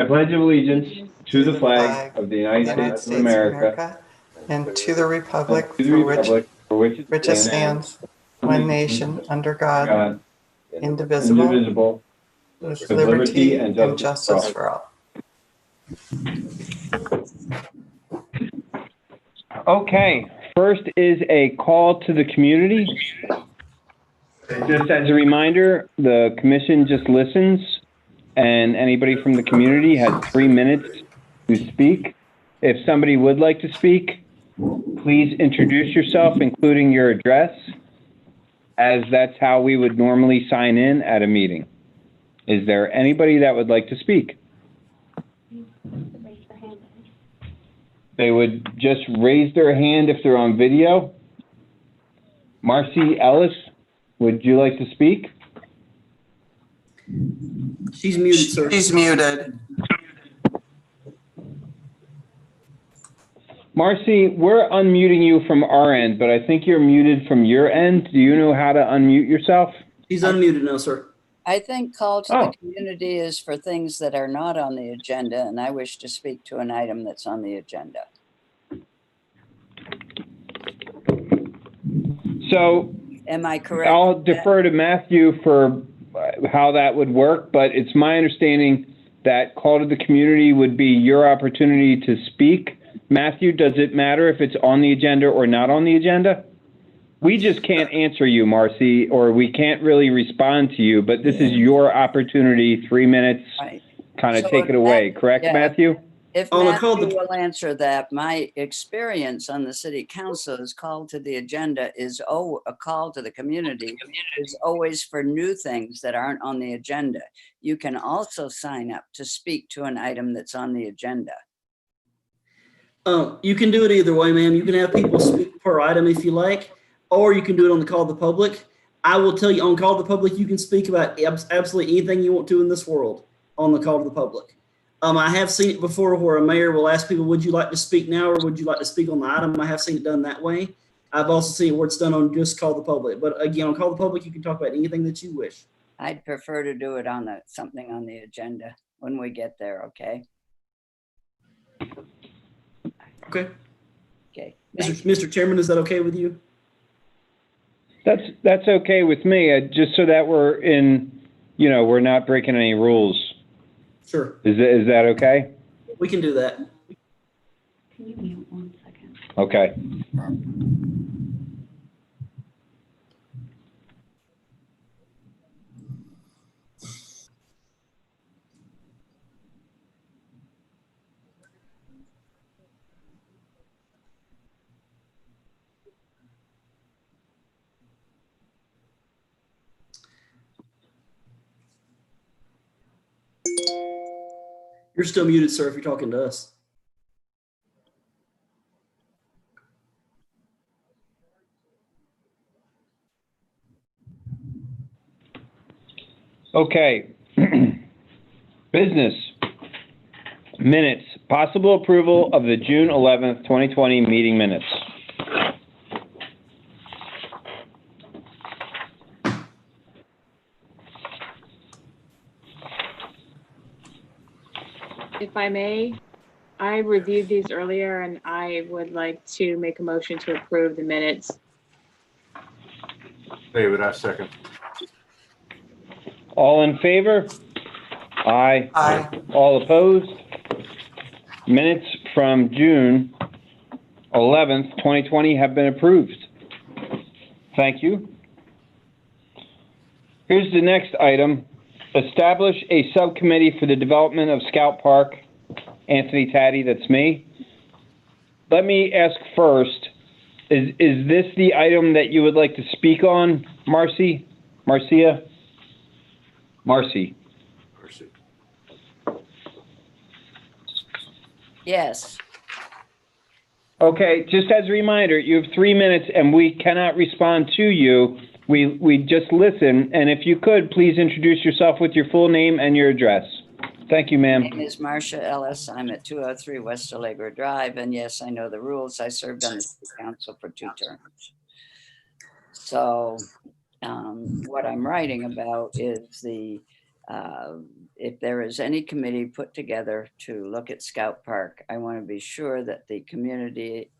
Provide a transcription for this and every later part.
I pledge allegiance to the flag of the United States of America and to the republic and to the republic for which it stands, one nation, under God, God, indivisible, indivisible, with with liberty and justice for all. Okay, first is a call to the community. Just as a reminder, the commission just listens, and anybody from the community has 3 minutes to speak. If somebody would like to speak, please introduce yourself, including your address, as that's how we would normally sign in at a meeting. Is there anybody that would like to speak? They would just raise their hand if they're on video. Marcy Ellis, would you like to speak? She's muted, sir. She's muted. Marcy, we're unmuting you from our end, but I think you're muted from your end. Do you know how to unmute yourself? She's unmuted now, sir. I think call to the community is for things that are not on the agenda, and I wish to speak to an item that's on the agenda. So am I correct? I'll defer to Matthew for how that would work, but it's my understanding that call to the community would be your opportunity to speak. Matthew, does it matter if it's on the agenda or not on the agenda? We just can't answer you, Marcy, or we can't really respond to you, but this is your opportunity, 3 minutes, Right. kind of So take it away. Correct, yeah. Matthew? If Matthew will answer that, my experience on the city council is called to the agenda is, a call to the community is always for new things that aren't on the agenda. You can also sign up to speak to an item that's on the agenda. You can do it either way, ma'am. You can have people speak per item if you like, or you can do it on the call of the public. I will tell you on call of the public, you can speak about absolutely anything you want to in this world on the call of the public. I have seen it before where a mayor will ask people, would you like to speak now or would you like to speak on the item? I have seen it done that way. I've also seen it where it's done on just call the public. But again, on call the public, you can talk about anything that you wish. I'd prefer to do it on something on the agenda when we get there, okay? Okay. Okay. Mr. Chairman, is that okay with you? That's okay with me, just so that we're in, we're not breaking any rules. Sure. Is that okay? We can do that. Can you mute 1 second? Okay. You're still muted, sir, if you're talking to us. Okay. Business. Minutes. Possible approval of the June 11th, 2020 meeting minutes. If I may, I reviewed these earlier and I would like to make a motion to approve the minutes. David, I second. All in favor? Aye. Aye. All opposed? Minutes from June 11th, 2020 have been approved. Thank you. Here's the next item. Establish a subcommittee for the development of Scout Park. Anthony Taddy, that's me. Let me ask first, is this the item that you would like to speak on, Marcy? Marcia? Marcy. Yes. Okay, just as a reminder, you have 3 minutes and we cannot respond to you. We just listen, and if you could, please introduce yourself with your full name and your address. Thank you, ma'am. My name is Marcia Ellis. I'm at 203 West Allegra Drive, and yes, I know the rules. I served on the city council for 2 terms. So what I'm writing about is the if there is any committee put together to look at Scout Park, I want to be sure that the community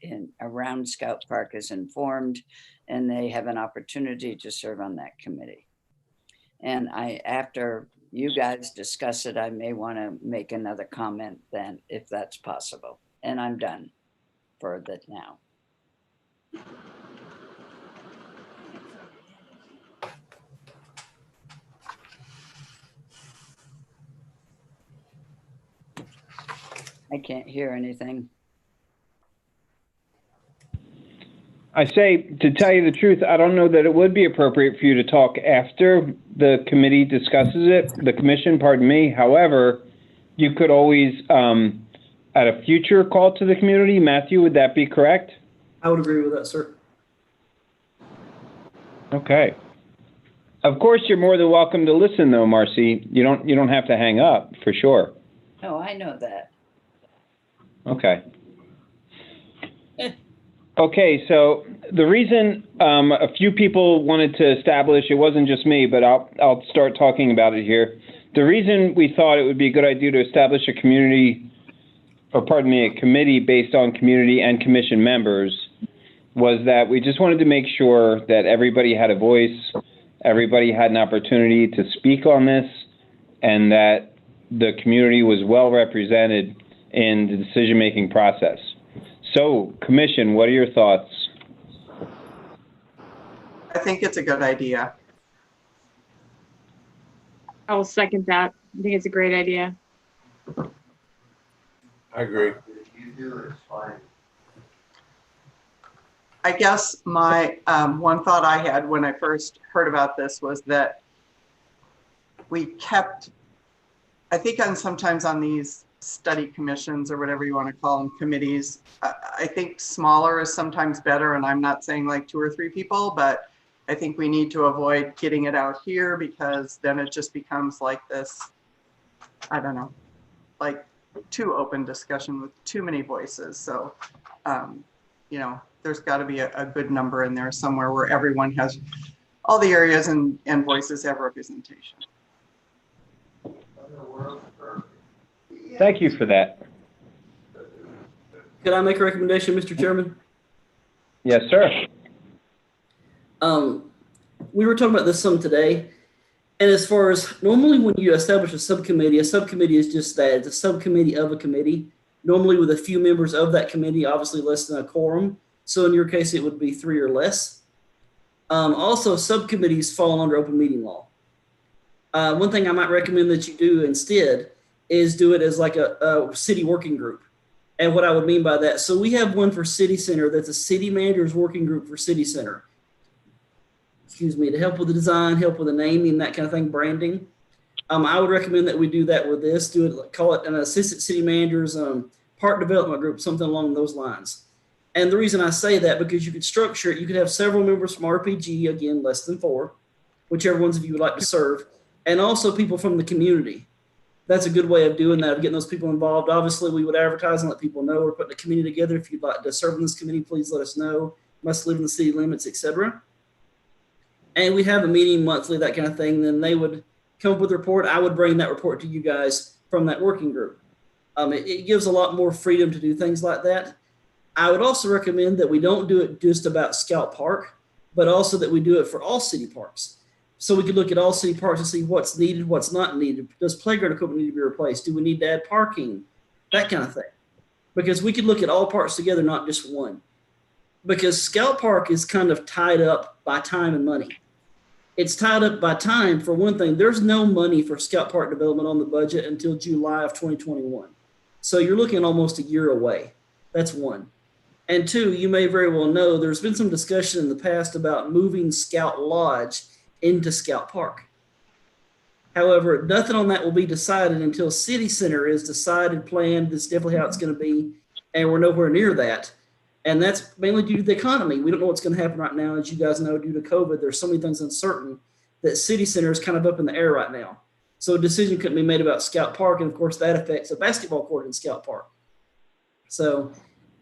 around Scout Park is informed and they have an opportunity to serve on that committee. And after you guys discuss it, I may want to make another comment then, if that's possible. And I'm done for that now. I can't hear anything. I say, to tell you the truth, I don't know that it would be appropriate for you to talk after the committee discusses it, the commission, pardon me. However, you could always, at a future call to the community, Matthew, would that be correct? I would agree with that, sir. Okay. Of course, you're more than welcome to listen, though, Marcy. You don't have to hang up, for sure. No, I know that. Okay. Okay, so the reason a few people wanted to establish, it wasn't just me, but I'll start talking about it here. The reason we thought it would be a good idea to establish a committee based on community and commission members was that we just wanted to make sure that everybody had a voice, everybody had an opportunity to speak on this, and that the community was well represented in the decision-making process. So, Commission, what are your thoughts? I think it's a good idea. I'll second that. I think it's a great idea. I agree. I guess my one thought I had when I first heard about this was that we kept, I think sometimes on these study commissions or whatever you want to call them, committees, I think smaller is sometimes better. And I'm not saying like 2 or 3 people, but I think we need to avoid getting it out here because then it just becomes like this, I don't know, like too open discussion with too many voices. So, you know, there's got to be a good number in there somewhere where everyone has, all the areas and voices have representation. Thank you for that. Could I make a recommendation, Mr. Chairman? Yes, sir. We were talking about this some today. And as far as normally when you establish a subcommittee is just that. It's a subcommittee of a committee, normally with a few members of that committee, obviously less than a quorum. So in your case, it would be 3 or less. Also, subcommittees fall under open meeting law. One thing I might recommend that you do instead is do it as like a city working group. And what I would mean by that, so we have one for City Center that's a city manager's working group for City Center. Excuse me, to help with the design, help with the naming, that kind of thing, branding. I would recommend that we do that with this, call it an assistant city manager's park development group, something along those lines. And the reason I say that, because you could structure it, you could have several members from RPG, again, less than 4, whichever ones of you would like to serve, and also people from the community. That's a good way of doing that, of getting those people involved. Obviously, we would advertise and let people know we're putting a committee together. If you'd like to serve in this committee, please let us know. Must live in the city limits, etc. And we have a meeting monthly, that kind of thing. Then they would come up with a report. I would bring that report to you guys from that working group. It gives a lot more freedom to do things like that. I would also recommend that we don't do it just about Scout Park, but also that we do it for all city parks. So we could look at all city parks and see what's needed, what's not needed. Does playground equipment need to be replaced? Do we need to add parking? That kind of thing. Because we could look at all parks together, not just one. Because Scout Park is kind of tied up by time and money. It's tied up by time, for one thing. There's no money for Scout Park development on the budget until July of 2021. So you're looking almost a year away. That's one. And 2, you may very well know there's been some discussion in the past about moving Scout Lodge into Scout Park. However, nothing on that will be decided until City Center is decided, planned. That's definitely how it's going to be, and we're nowhere near that. And that's mainly due to the economy. We don't know what's going to happen right now. As you guys know, due to COVID, there's so many things uncertain that City Center is kind of up in the air right now. So a decision couldn't be made about Scout Park, and of course that affects a basketball court in Scout Park. So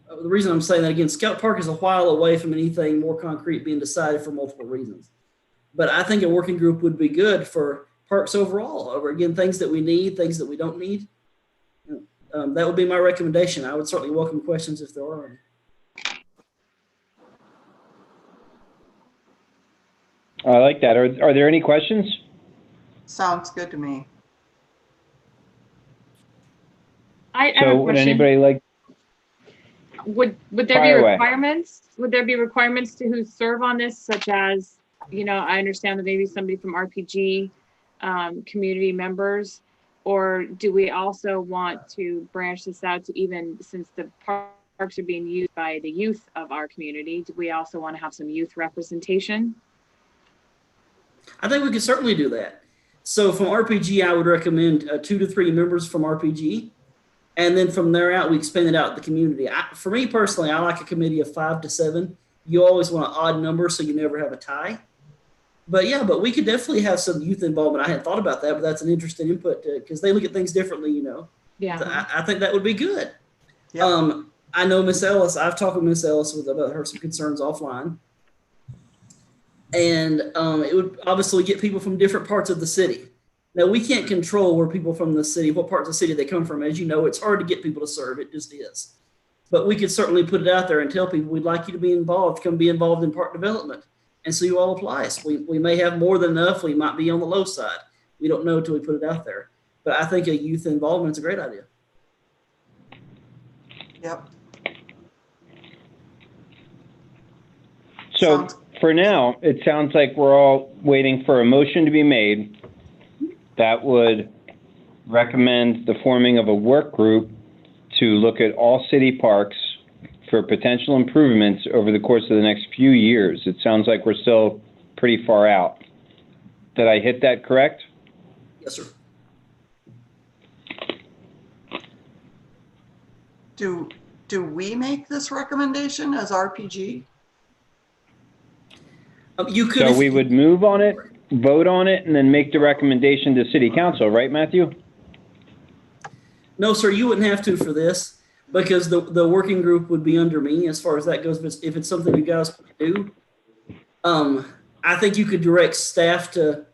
the reason I'm saying that again, Scout Park is a while away from anything more concrete being decided for multiple reasons. But I think a working group would be good for parks overall. Over again, things that we need, things that we don't need. That would be my recommendation. I would certainly welcome questions if there are any. I like that. Are there any questions? Sounds good to me. I have So a would question. anybody like, Would there be Fire away. requirements? Would there be requirements to who serve on this, such as, I understand that maybe somebody from RPG, community members, or do we also want to branch this out to, even since the parks are being used by the youth of our community, do we also want to have some youth representation? I think we could certainly do that. So from RPG, I would recommend 2 to 3 members from RPG. And then from there out, we expand it out to the community. For me personally, I like a committee of 5 to 7. You always want an odd number so you never have a tie. But yeah, but we could definitely have some youth involvement. I hadn't thought about that, but that's an interesting input because they look at things differently, Yeah. I think that would be good. Yep. I know Miss Ellis. I've talked with Miss Ellis about her some concerns offline. And it would obviously get people from different parts of the city. Now, we can't control where people from the city, what parts of the city they come from. As you know, it's hard to get people to serve. It just is. But we could certainly put it out there and tell people we'd like you to be involved, come be involved in park development. And so you all apply. So we may have more than enough. We might be on the low side. We don't know until we put it out there. But I think a youth involvement is a great idea. Yep. so for now, it sounds like we're all waiting for a motion to be made that would recommend the forming of a work group to look at all city parks for potential improvements over the course of the next few years. It sounds like we're still pretty far out. Did I hit that correct? Yes, sir. Do we make this recommendation as RPG? You could. So we would move on it, vote on it, and then make the recommendation to city council, right, Matthew? No, sir, you wouldn't have to for this because the working group would be under me as far as that goes. But if it's something you guys want to do, I think you could direct staff to.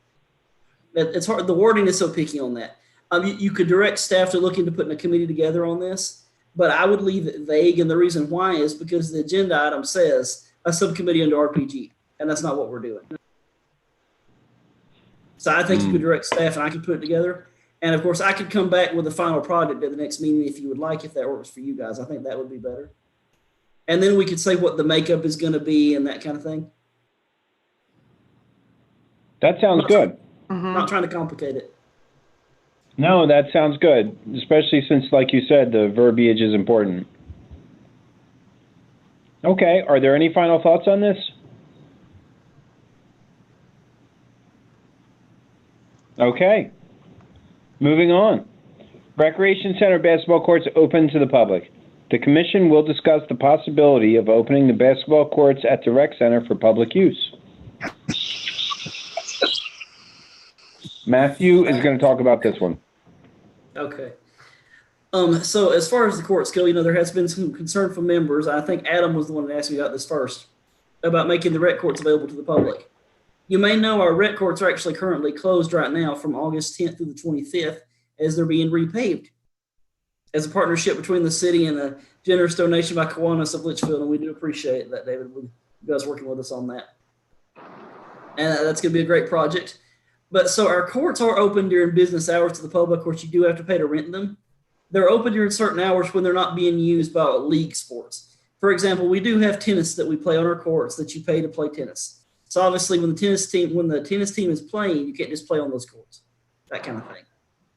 It's hard. The wording is so picky on that. You could direct staff to look into putting a committee together on this, but I would leave it vague. And the reason why is because the agenda item says a subcommittee under RPG, and that's not what we're doing. So I think you could direct staff and I could put it together. And of course, I could come back with a final product at the next meeting if you would like, if that works for you guys. I think that would be better. And then we could say what the makeup is going to be and that kind of thing. That sounds good. Mhm. Not trying to complicate it. No, that sounds good, especially since, like you said, the verbiage is important. Okay, are there any final thoughts on this? Okay, moving on. Recreation Center basketball courts open to the public. The commission will discuss the possibility of opening the basketball courts at the rec center for public use. Matthew is going to talk about this one. Okay. So as far as the courts go, there has been some concern from members. I think Adam was the one that asked me about this first, about making the rec courts available to the public. You may know our rec courts are actually currently closed right now from August 10th through the 25th as they're being repaved as a partnership between the city and a generous donation by Kiwanis of Litchfield. And we do appreciate that, David, you guys working with us on that. And that's going to be a great project. But so our courts are open during business hours to the public. Of course, you do have to pay to rent them. They're open during certain hours when they're not being used by league sports. For example, we do have tennis that we play on our courts that you pay to play tennis. So obviously when the tennis team is playing, you can't just play on those courts, that kind of thing.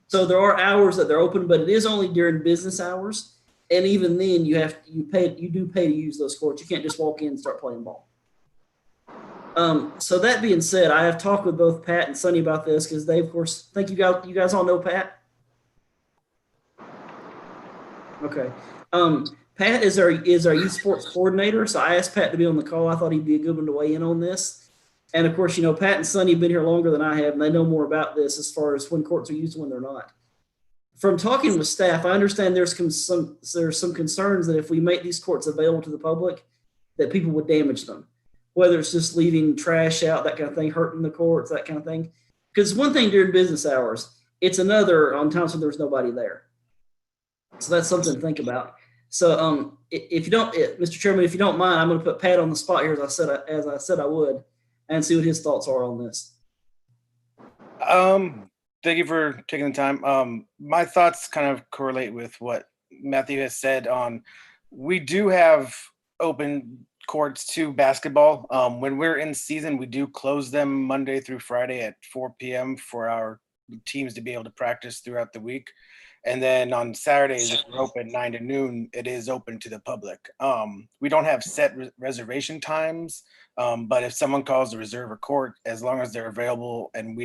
So there are hours that they're open, but it is only during business hours. And even then you do pay to use those courts. You can't just walk in and start playing ball. So that being said, I have talked with both Pat and Sonny about this because they, of course, think you guys all know Pat. Okay. Pat is our youth sports coordinator. So I asked Pat to be on the call. I thought he'd be a good one to weigh in on this. And of course, Pat and Sonny have been here longer than I have, and they know more about this as far as when courts are used and when they're not. From talking with staff, I understand there's some concerns that if we make these courts available to the public, that people would damage them. Whether it's just leaving trash out, that kind of thing, hurting the courts, that kind of thing. Because one thing during business hours, it's another on times when there's nobody there. So that's something to think about. So if you don't, Mr. Chairman, if you don't mind, I'm going to put Pat on the spot here as I said I would, and see what his thoughts are on this. Thank you for taking the time. My thoughts kind of correlate with what Matthew has said on, we do have open courts to basketball. When we're in season, we do close them Monday through Friday at 4 p.m. for our teams to be able to practice throughout the week. And then on Saturdays, if we're open 9 to noon, it is open to the public. We don't have set reservation times, but if someone calls to reserve a court, as long as they're available and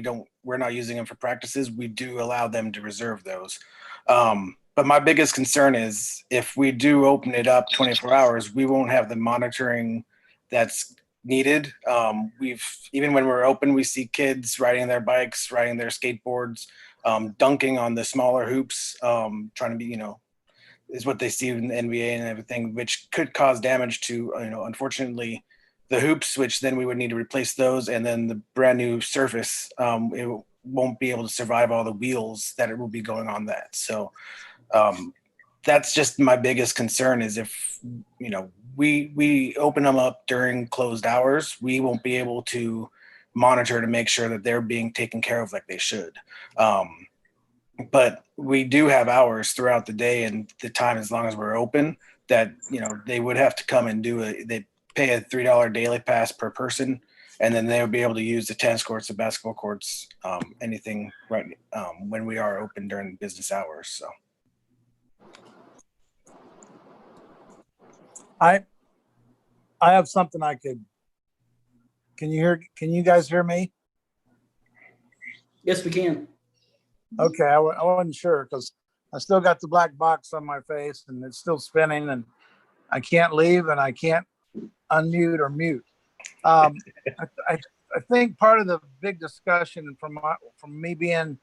we're not using them for practices, we do allow them to reserve those. But my biggest concern is if we do open it up 24 hours, we won't have the monitoring that's needed. Even when we're open, we see kids riding their bikes, riding their skateboards, dunking on the smaller hoops, trying to be, is what they see in the NBA and everything, which could cause damage to, unfortunately, the hoops, which then we would need to replace those. And then the brand new surface, it won't be able to survive all the wheels that it will be going on that. So that's just my biggest concern is if, we open them up during closed hours, we won't be able to monitor to make sure that they're being taken care of like they should. But we do have hours throughout the day and the time as long as we're open that, they would have to come and they pay a $3 daily pass per person. And then they would be able to use the tennis courts, the basketball courts, anything right when we are open during business hours. So. I have something I could. Can you guys hear me? Yes, we can. Okay, I wasn't sure because I still got the black box on my face and it's still spinning and I can't leave and I can't unmute or mute. I think part of the big discussion from me being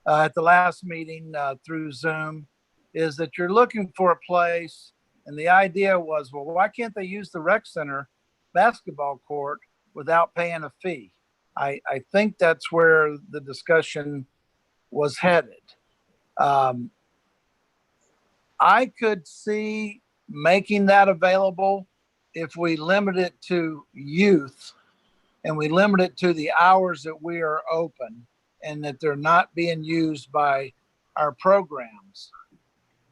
at the last meeting through Zoom is that you're looking for a place, and the idea was, well, why can't they use the rec center basketball court without paying a fee? I think that's where the discussion was headed. I could see making that available if we limit it to youth and we limit it to the hours that we are open and that they're not being used by our programs.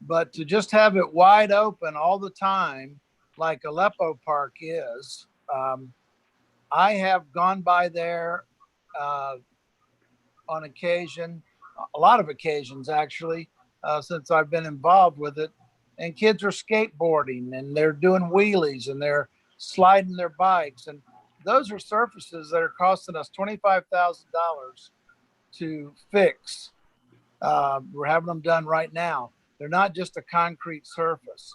But to just have it wide open all the time, like Aleppo Park is, I have gone by there on occasion, a lot of occasions actually, since I've been involved with it. And kids are skateboarding and they're doing wheelies and they're sliding their bikes. And those are surfaces that are costing us $25,000 to fix. We're having them done right now. They're not just a concrete surface.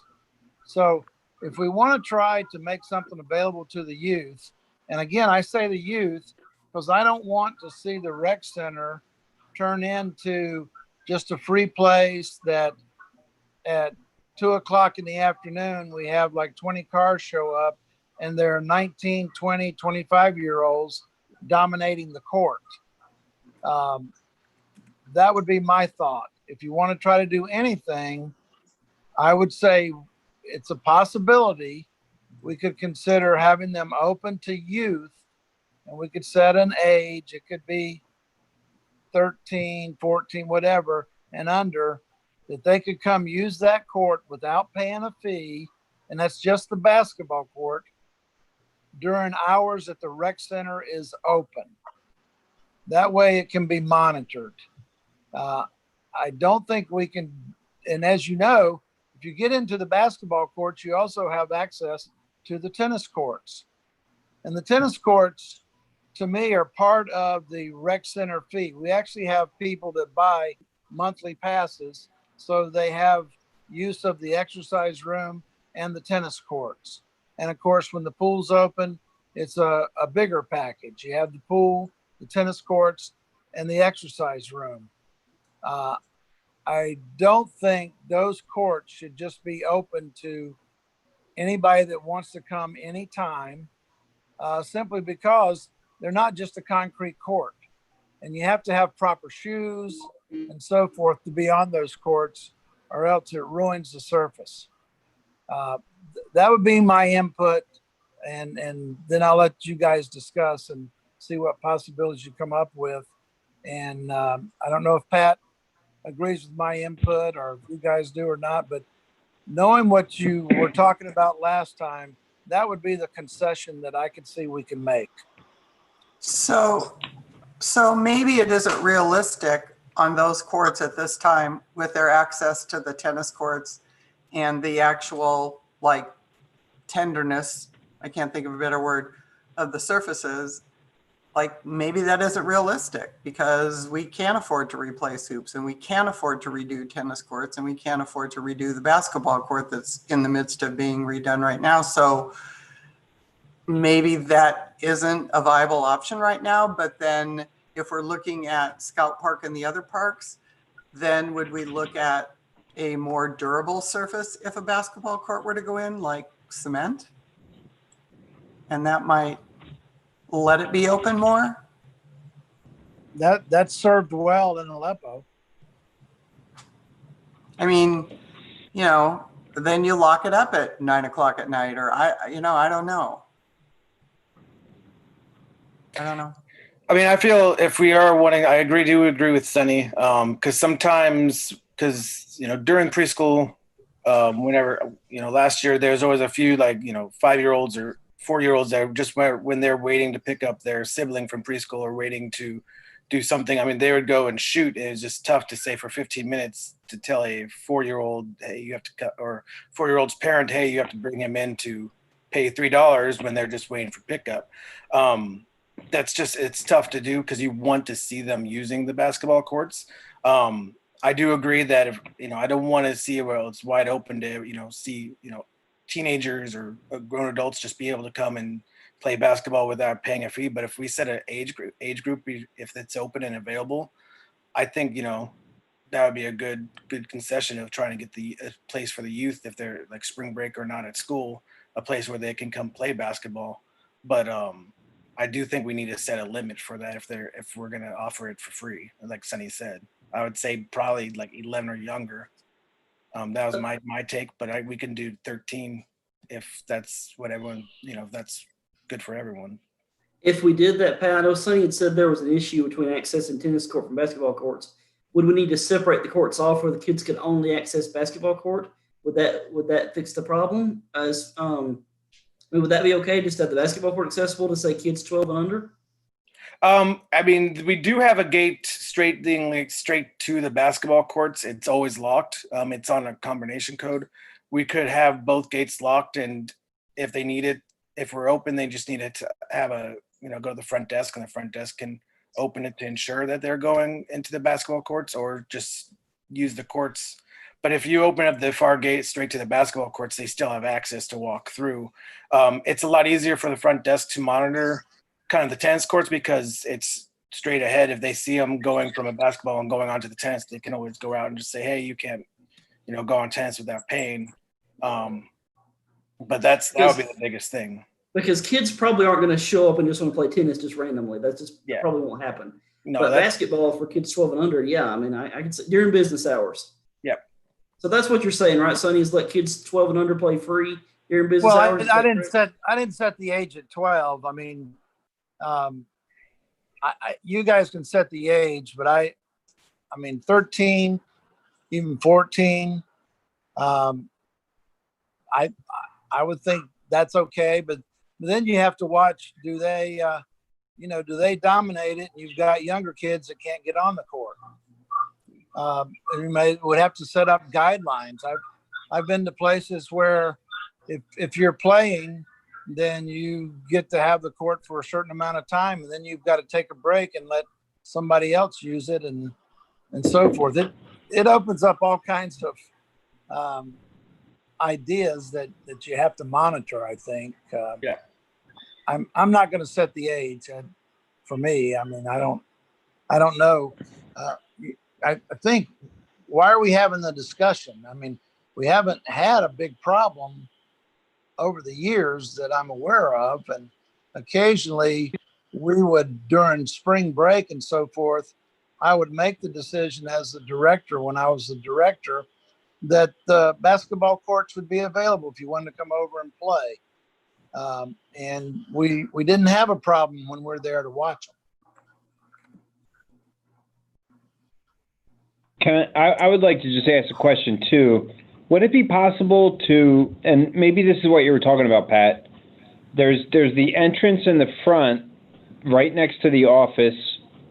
So if we want to try to make something available to the youth, and again, I say the youth because I don't want to see the rec center turn into just a free place that at 2:00 in the afternoon, we have like 20 cars show up and there are 19, 20, 25-year-olds dominating the court. That would be my thought. If you want to try to do anything, I would say it's a possibility. We could consider having them open to youth and we could set an age. It could be 13, 14, whatever, and under, that they could come use that court without paying a fee. And that's just the basketball court during hours that the rec center is open. That way it can be monitored. I don't think we can, and as you know, if you get into the basketball courts, you also have access to the tennis courts. And the tennis courts, to me, are part of the rec center fee. We actually have people that buy monthly passes, so they have use of the exercise room and the tennis courts. And of course, when the pool's open, it's a bigger package. You have the pool, the tennis courts, and the exercise room. I don't think those courts should just be open to anybody that wants to come anytime, simply because they're not just a concrete court. and you have to have proper shoes and so forth to be on those courts, or else it ruins the surface. That would be my input, and then I'll let you guys discuss and see what possibilities you come up with. And I don't know if Pat agrees with my input or if you guys do or not, but knowing what you were talking about last time, that would be the concession that I could see we can make. So maybe it isn't realistic on those courts at this time with their access to the tennis courts and the actual like tenderness, I can't think of a better word, of the surfaces. Like maybe that isn't realistic because we can't afford to replace hoops, and we can't afford to redo tennis courts, and we can't afford to redo the basketball court that's in the midst of being redone right now. So maybe that isn't a viable option right now. But then if we're looking at Scout Park and the other parks, then would we look at a more durable surface if a basketball court were to go in, like cement? And that might let it be open more? That served well in Aleppo. I mean, you know, then you lock it up at 9 o'clock at night, or I don't know. I don't know. I mean, I feel if we are wanting, I do agree with Sunny, because sometimes, during preschool, whenever, last year, there's always a few 5-year-olds or 4-year-olds that just when they're waiting to pick up their sibling from preschool or waiting to do something. I mean, they would go and shoot. It was just tough to say for 15 minutes to tell a 4-year-old, hey, you have to cut, or 4-year-old's parent, hey, you have to bring him in to pay $3 when they're just waiting for pickup. It's tough to do because you want to see them using the basketball courts. I do agree that if, I don't want to see it where it's wide open to, see, teenagers or grown adults just be able to come and play basketball without paying a fee. But if we set an age group, if it's open and available, I think, that would be a good concession of trying to get a place for the youth, if they're like spring break or not at school, a place where they can come play basketball. But I do think we need to set a limit for that if we're going to offer it for free. Like Sunny said, I would say probably like 11 or younger. That was my take, but we can do 13 if that's what everyone, if that's good for everyone. If we did that, Pat, I know Sonny had said there was an issue between accessing tennis court from basketball courts. Would we need to separate the courts off where the kids could only access basketball court? Would that fix the problem? Would that be okay? Just have the basketball court accessible to say kids 12 and under? I mean, we do have a gate straight to the basketball courts. It's always locked. It's on a combination code. We could have both gates locked, and if they need it, if we're open, they just need it to have go to the front desk, and the front desk can open it to ensure that they're going into the basketball courts, or just use the courts. But if you open up the far gate straight to the basketball courts, they still have access to walk through. It's a lot easier for the front desk to monitor kind of the tennis courts because it's straight ahead. If they see them going from a basketball and going onto the tennis, they can always go out and just say, hey, you can't, go on tennis without paying. But that would be the biggest thing. Because kids probably aren't going to show up and just want to play tennis just randomly. That's just probably won't happen. No, but basketball for kids 12 and under, yeah. I mean, I can say during business hours. Yep. So that's what you're saying, right, Sonny? Is let kids 12 and under play free during business hours? Well, I didn't set the age at 12. I mean, you guys can set the age, but I mean 13, even 14. I would think that's okay, but then you have to watch. Do they dominate it? And you've got younger kids that can't get on the court. You would have to set up guidelines. I've been to places where if you're playing, then you get to have the court for a certain amount of time, and then you've got to take a break and let somebody else use it, and so forth. It opens up all kinds of ideas that you have to monitor, I think. Yeah. I'm not going to set the age for me. I mean, I don't know. I think, why are we having the discussion? I mean, we haven't had a big problem over the years that I'm aware of, and occasionally we would, during spring break and so forth, I would make the decision as the director, when I was the director, that the basketball courts would be available if you wanted to come over and play. And we didn't have a problem when we're there to watch them. I would like to just ask a question too. Would it be possible to, and maybe this is what you were talking about, Pat, there's the entrance in the front right next to the office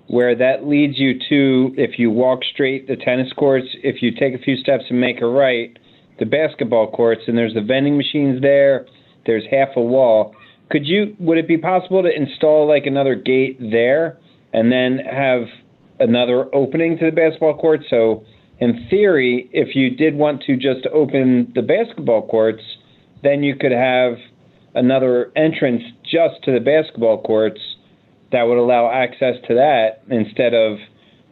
where that leads you to, if you walk straight, the tennis courts, if you take a few steps and make a right, the basketball courts, and there's the vending machines there, there's half a wall. Would it be possible to install like another gate there and then have another opening to the basketball court? So in theory, if you did want to just open the basketball courts, then you could have another entrance just to the basketball courts that would allow access to that instead of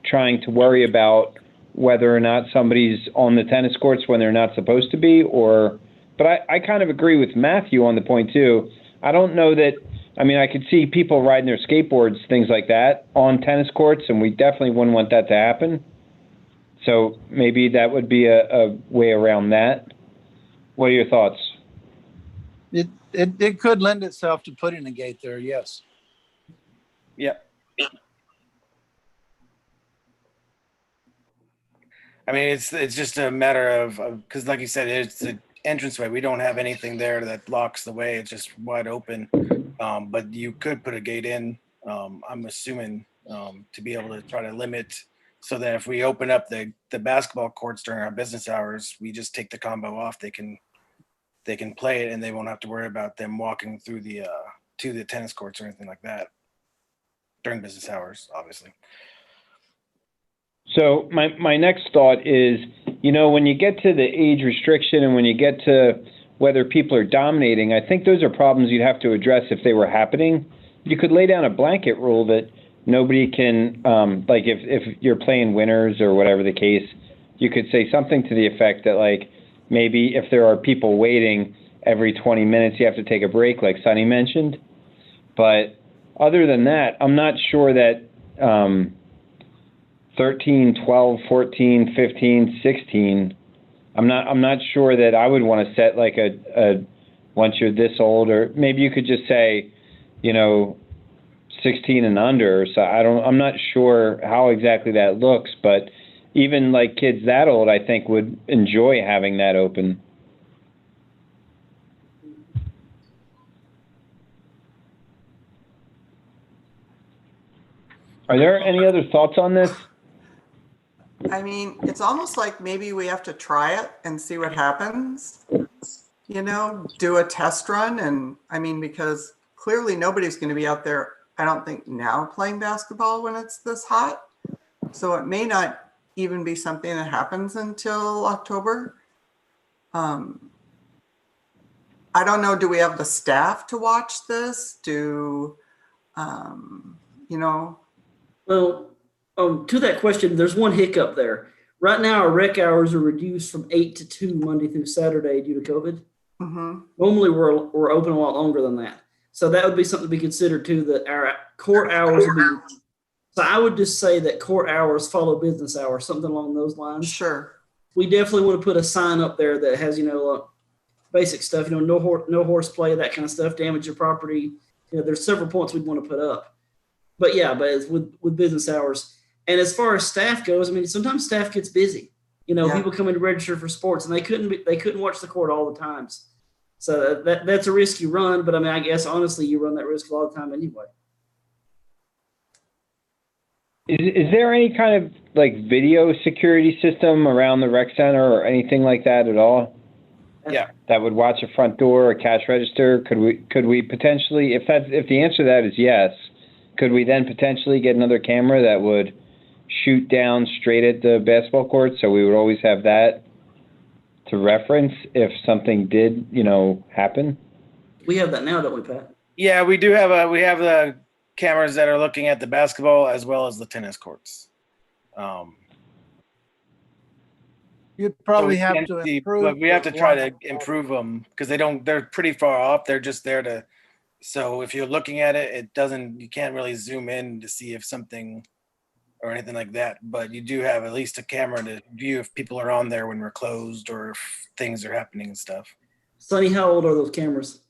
trying to worry about whether or not somebody's on the tennis courts when they're not supposed to be. But I kind of agree with Matthew on the point too. I don't know that, I mean, I could see people riding their skateboards, things like that, on tennis courts, and we definitely wouldn't want that to happen. So maybe that would be a way around that. What are your thoughts? It could lend itself to putting a gate there, yes. Yeah. I mean, it's just a matter of, because like you said, it's the entranceway. We don't have anything there that blocks the way. It's just wide open. But you could put a gate in, I'm assuming, to be able to try to limit, so that if we open up the basketball courts during our business hours, we just take the combo off. They can play it, and they won't have to worry about them walking through the to the tennis courts or anything like that during business hours, obviously. So my next thought is, when you get to the age restriction and when you get to whether people are dominating, I think those are problems you'd have to address if they were happening. You could lay down a blanket rule that nobody can, like if you're playing winners or whatever the case, you could say something to the effect that, like, maybe if there are people waiting every 20 minutes, you have to take a break, like Sonny mentioned. But other than that, I'm not sure that 13, 12, 14, 15, 16, I'm not sure that I would want to set like a once you're this old, or maybe you could just say, 16 and under. So I'm not sure how exactly that looks, but even like kids that old, I think would enjoy having that open. Are there any other thoughts on this? I mean, it's almost like maybe we have to try it and see what happens. Do a test run. And I mean, because clearly nobody's going to be out there, I don't think, now playing basketball when it's this hot. So it may not even be something that happens until October. I don't know. Do we have the staff to watch this? Well, to that question, there's one hiccup there. Right now, our rec hours are reduced from 8 to 2 Monday through Saturday due to COVID. Mm-hmm. Normally, we're open a lot longer than that. So that would be something to be considered too, that our court hours would be. So I would just say that court hours follow business hours, something along those lines. Sure. We definitely want to put a sign up there that has, basic stuff, no horseplay, that kind of stuff, damage your property. There's several points we'd want to put up. But yeah, it's with business hours. And as far as staff goes, I mean, sometimes staff gets busy. People come in to register for sports and they couldn't watch the court all the times. So that's a risk you run. But I mean, I guess honestly, you run that risk a lot of the time anyway. Is there any kind of like video security system around the rec center or anything like that at all? Yeah. That would watch a front door or cash register? Could we potentially, if the answer to that is yes, could we then potentially get another camera that would shoot down straight at the basketball court, so we would always have that to reference if something did, happen? We have that now, don't we, Pat? Yeah, we do have we have the cameras that are looking at the basketball as well as the tennis courts. You'd probably So have to improve. we have to try to improve them because they're pretty far off. They're just there to So if you're looking at it, you can't really zoom in to see if something or anything like that. But you do have at least a camera to view if people are on there when we're closed or if things are happening and stuff. Sonny, how old are those cameras?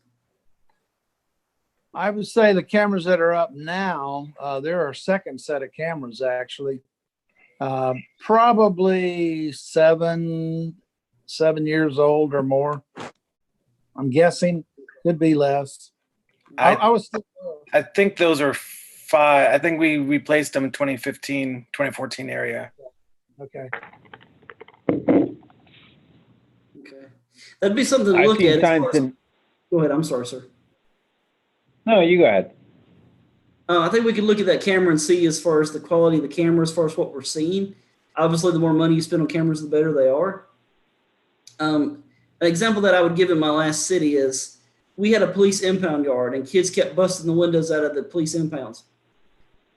I would say the cameras that are up now, there are a second set of cameras actually. Probably 7 years old or more. I'm guessing, could be less. I was I think those are 5. I think we replaced them in 2015, 2014 area. okay. Okay. That'd be something to I've look seen at. signs in, Go ahead. I'm sorry, sir. no, you go ahead. I think we could look at that camera and see as far as the quality of the camera, as far as what we're seeing. Obviously, the more money you spend on cameras, the better they are. An example that I would give in my last city is we had a police impound yard and kids kept busting the windows out of the police impounds.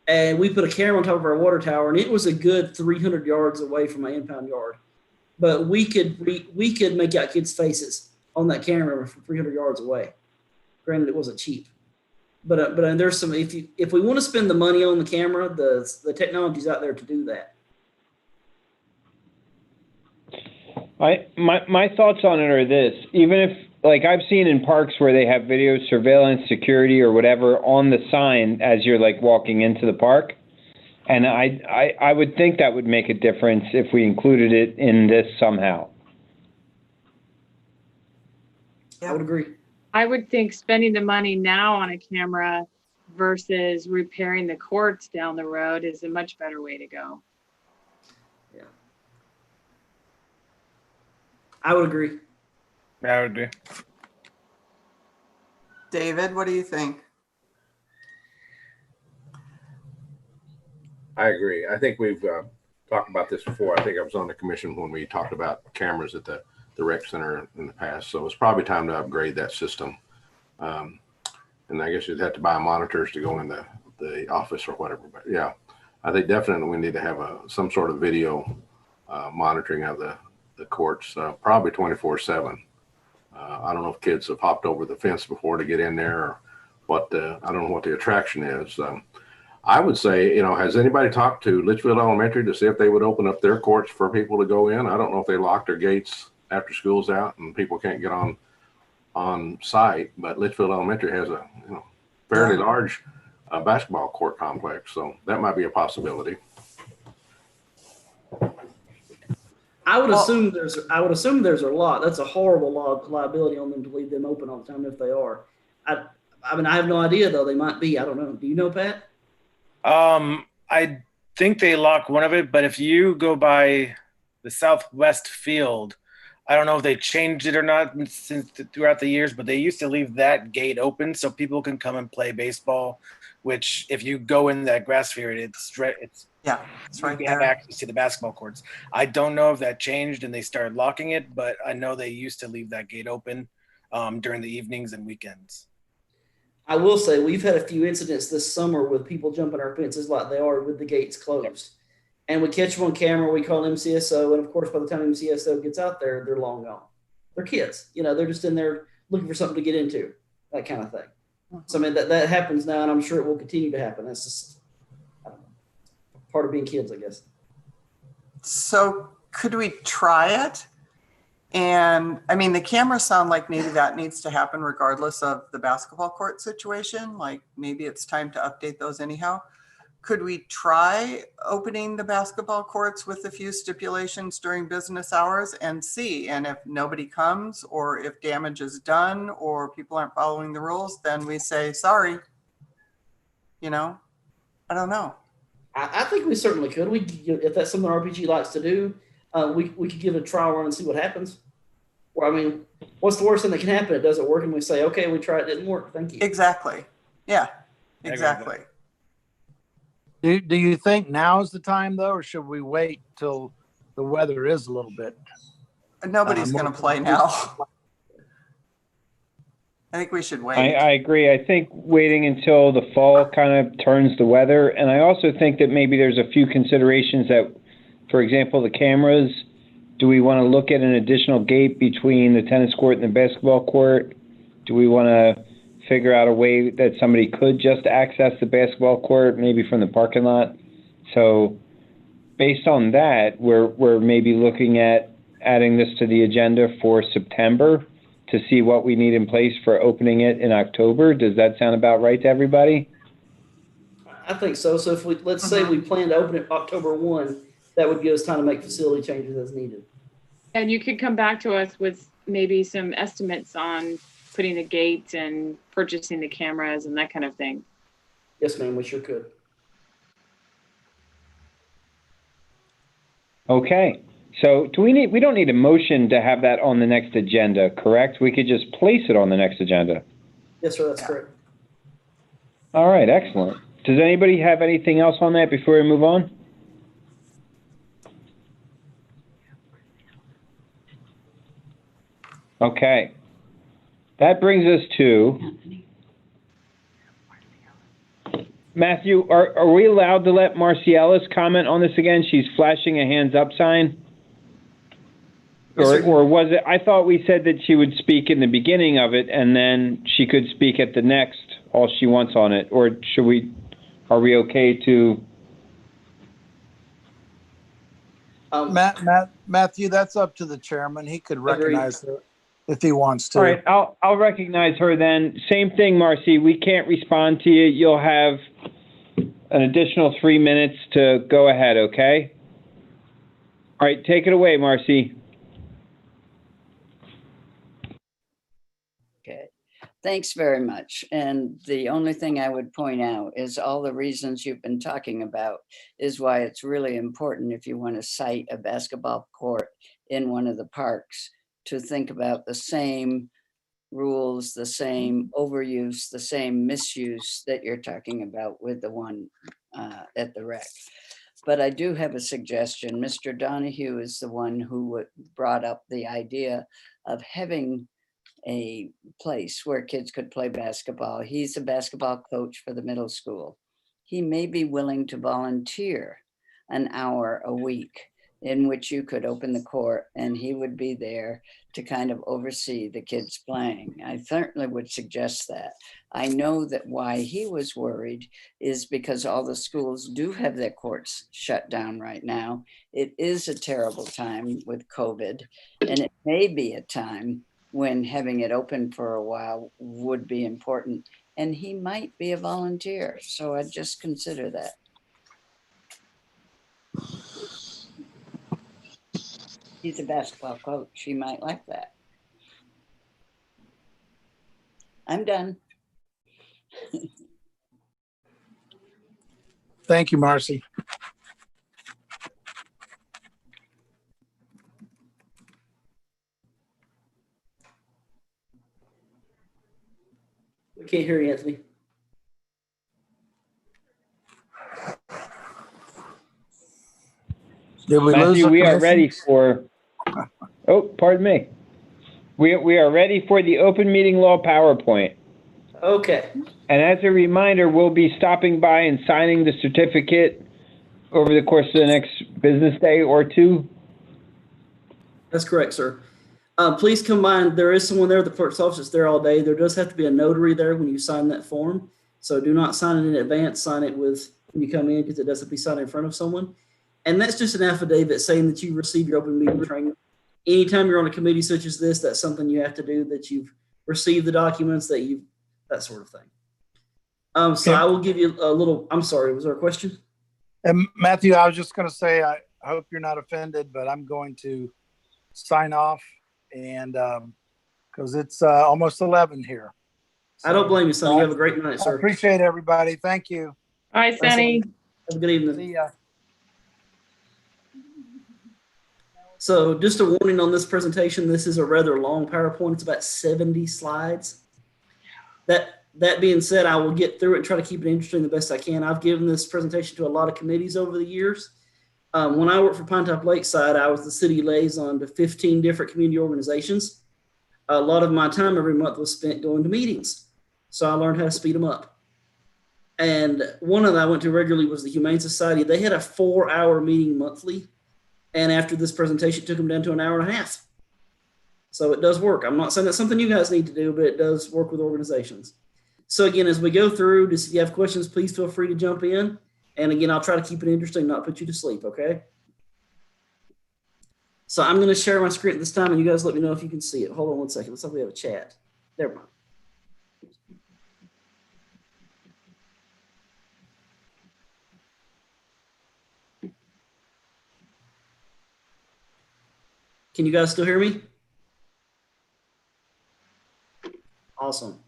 And we put a camera on top of our water tower, and it was a good 300 yards away from my impound yard. But we could make out kids' faces on that camera from 300 yards away. Granted, it wasn't cheap. But there's some, if we want to spend the money on the camera, the technology's out there to do that. My thoughts on it are this: even if, like, I've seen in parks where they have video surveillance, security, or whatever on the sign as you're like walking into the park, and I would think that would make a difference if we included it in this somehow. I would agree. I would think spending the money now on a camera versus repairing the courts down the road is a much better way to go. Yeah. I would agree. Yeah, I would agree. David, what do you think? I agree. I think we've talked about this before. I think I was on the commission when we talked about cameras at the rec center in the past. So it's probably time to upgrade that system. And I guess you'd have to buy monitors to go in the office or whatever. But yeah, I think definitely we need to have some sort of video monitoring of the courts, probably 24/7. I don't know if kids have hopped over the fence before to get in there, or what. I don't know what the attraction is. I would say, has anybody talked to Litchfield Elementary to see if they would open up their courts for people to go in? I don't know if they lock their gates after school's out and people can't get on site, but Litchfield Elementary has a fairly large basketball court complex, so that might be a possibility. I would assume there's a lot. That's a horrible liability on them to leave them open all the time if they are. I mean, I have no idea though. They might be. I don't know. Do you know, Pat? I think they lock one of it, but if you go by the southwest field, I don't know if they changed it or not since throughout the years, but they used to leave that gate open so people can come and play baseball. Which, if you go in that grass field, it's right you have there. access to the basketball courts. I don't know if that changed and they started locking it, but I know they used to leave that gate open during the evenings and weekends. I will say we've had a few incidents this summer with people jumping our fences like they are with the gates closed. And we catch them on camera. We call MCSO, and of course, by the time MCSO gets out there, they're long gone. They're kids, they're just in there looking for something to get into, that kind of thing. So I mean that happens now, and I'm sure it will continue to happen. That's just part of being kids, I guess. So could we try it? And I mean, the cameras sound like maybe that needs to happen regardless of the basketball court situation. Like maybe it's time to update those anyhow. Could we try opening the basketball courts with a few stipulations during business hours and see? And if nobody comes, or if damage is done, or people aren't following the rules, then we say, sorry. I don't know. I think we certainly could. If that's something RPG likes to do, we could give it a trial run and see what happens. Well, I mean, what's the worst thing that can happen? It doesn't work, and we say, okay, we tried, it didn't work. Thank you. Exactly. Yeah, exactly. Do you think now is the time though, or should we wait till the weather is a little bit? Nobody's going to play now. I think we should wait. I agree. I think waiting until the fall kind of turns the weather. And I also think that maybe there's a few considerations that, for example, the cameras, do we want to look at an additional gate between the tennis court and the basketball court? Do we want to figure out a way that somebody could just access the basketball court, maybe from the parking lot. So based on that, we're maybe looking at adding this to the agenda for September to see what we need in place for opening it in October. Does that sound about right to everybody? I think so. So if let's say we plan to open it October 1, that would give us time to make facility changes as needed. And you could come back to us with maybe some estimates on putting the gate and purchasing the cameras and that kind of thing. Yes, ma'am, we sure could. Okay. So we don't need a motion to have that on the next agenda, correct? We could just place it on the next agenda. Yes, sir, that's correct. All right, excellent. Does anybody have anything else on that before we move on? Okay. That brings us to Matthew. Are we allowed to let Marcy Ellis comment on this again? She's flashing a hands up sign. Or was it, I thought we said that she would speak in the beginning of it and then she could speak at the next, all she wants on it. Or are we okay to? Matthew, that's up to the chairman. He could recognize her if he wants to. All right, I'll recognize her then. Same thing, Marcy. We can't respond to you. You'll have an additional 3 minutes to go ahead, okay? All right, take it away, Marcy. Okay, thanks very much. And the only thing I would point out is all the reasons you've been talking about is why it's really important if you want to site a basketball court in one of the parks to think about the same rules, the same overuse, the same misuse that you're talking about with the one at the rec. But I do have a suggestion. Mr. Donahue is the one who brought up the idea of having a place where kids could play basketball. He's a basketball coach for the middle school. He may be willing to volunteer an hour a week in which you could open the court and he would be there to kind of oversee the kids playing. I certainly would suggest that. I know that why he was worried is because all the schools do have their courts shut down right now. It is a terrible time with COVID, and it may be a time when having it open for a while would be important. And he might be a volunteer, so I'd just consider that. He's a basketball coach. He might like that. I'm done. Thank you, Marcy. We can't hear you, Anthony. Did we lose Matthew, the we are commission? ready for, oh, pardon me. We are ready for the open meeting law PowerPoint. Okay. And as a reminder, we'll be stopping by and signing the certificate over the course of the next business day or two. That's correct, sir. Please come by, and there is someone there at the clerk's office that's there all day. There does have to be a notary there when you sign that form. So do not sign it in advance, sign it when you come in, because it does have to be signed in front of someone. And that's just an affidavit saying that you received your open meeting training. Anytime you're on a committee such as this, that's something you have to do, that you've received the documents, that sort of thing. So I will give you a little, I'm sorry, was there a question? And Matthew, I was just going to say, I hope you're not offended, but I'm going to sign off, and because it's almost 11 here. So, I don't blame you, Sonny. You have a great night, I sir. appreciate everybody. Thank you. Bye, Sunny. Have a good evening. See ya. So just a warning on this presentation, this is a rather long PowerPoint. It's about 70 slides. That being said, I will get through it and try to keep it interesting the best I can. I've given this presentation to a lot of committees over the years. When I worked for Pinetop Lakeside, I was the city liaison to 15 different community organizations. A lot of my time every month was spent going to meetings. So I learned how to speed them up. And one of them I went to regularly was the Humane Society. They had a 4-hour meeting monthly. And after this presentation, it took them down to an hour and a half. So it does work. I'm not saying that's something you guys need to do, but it does work with organizations. So again, as we go through, just if you have questions, please feel free to jump in. And again, I'll try to keep it interesting, not put you to sleep, okay? So I'm going to share my screen at this time, and you guys let me know if you can see it. Hold on one second. Looks like we have a chat. Never mind. Can you guys still hear me? Awesome.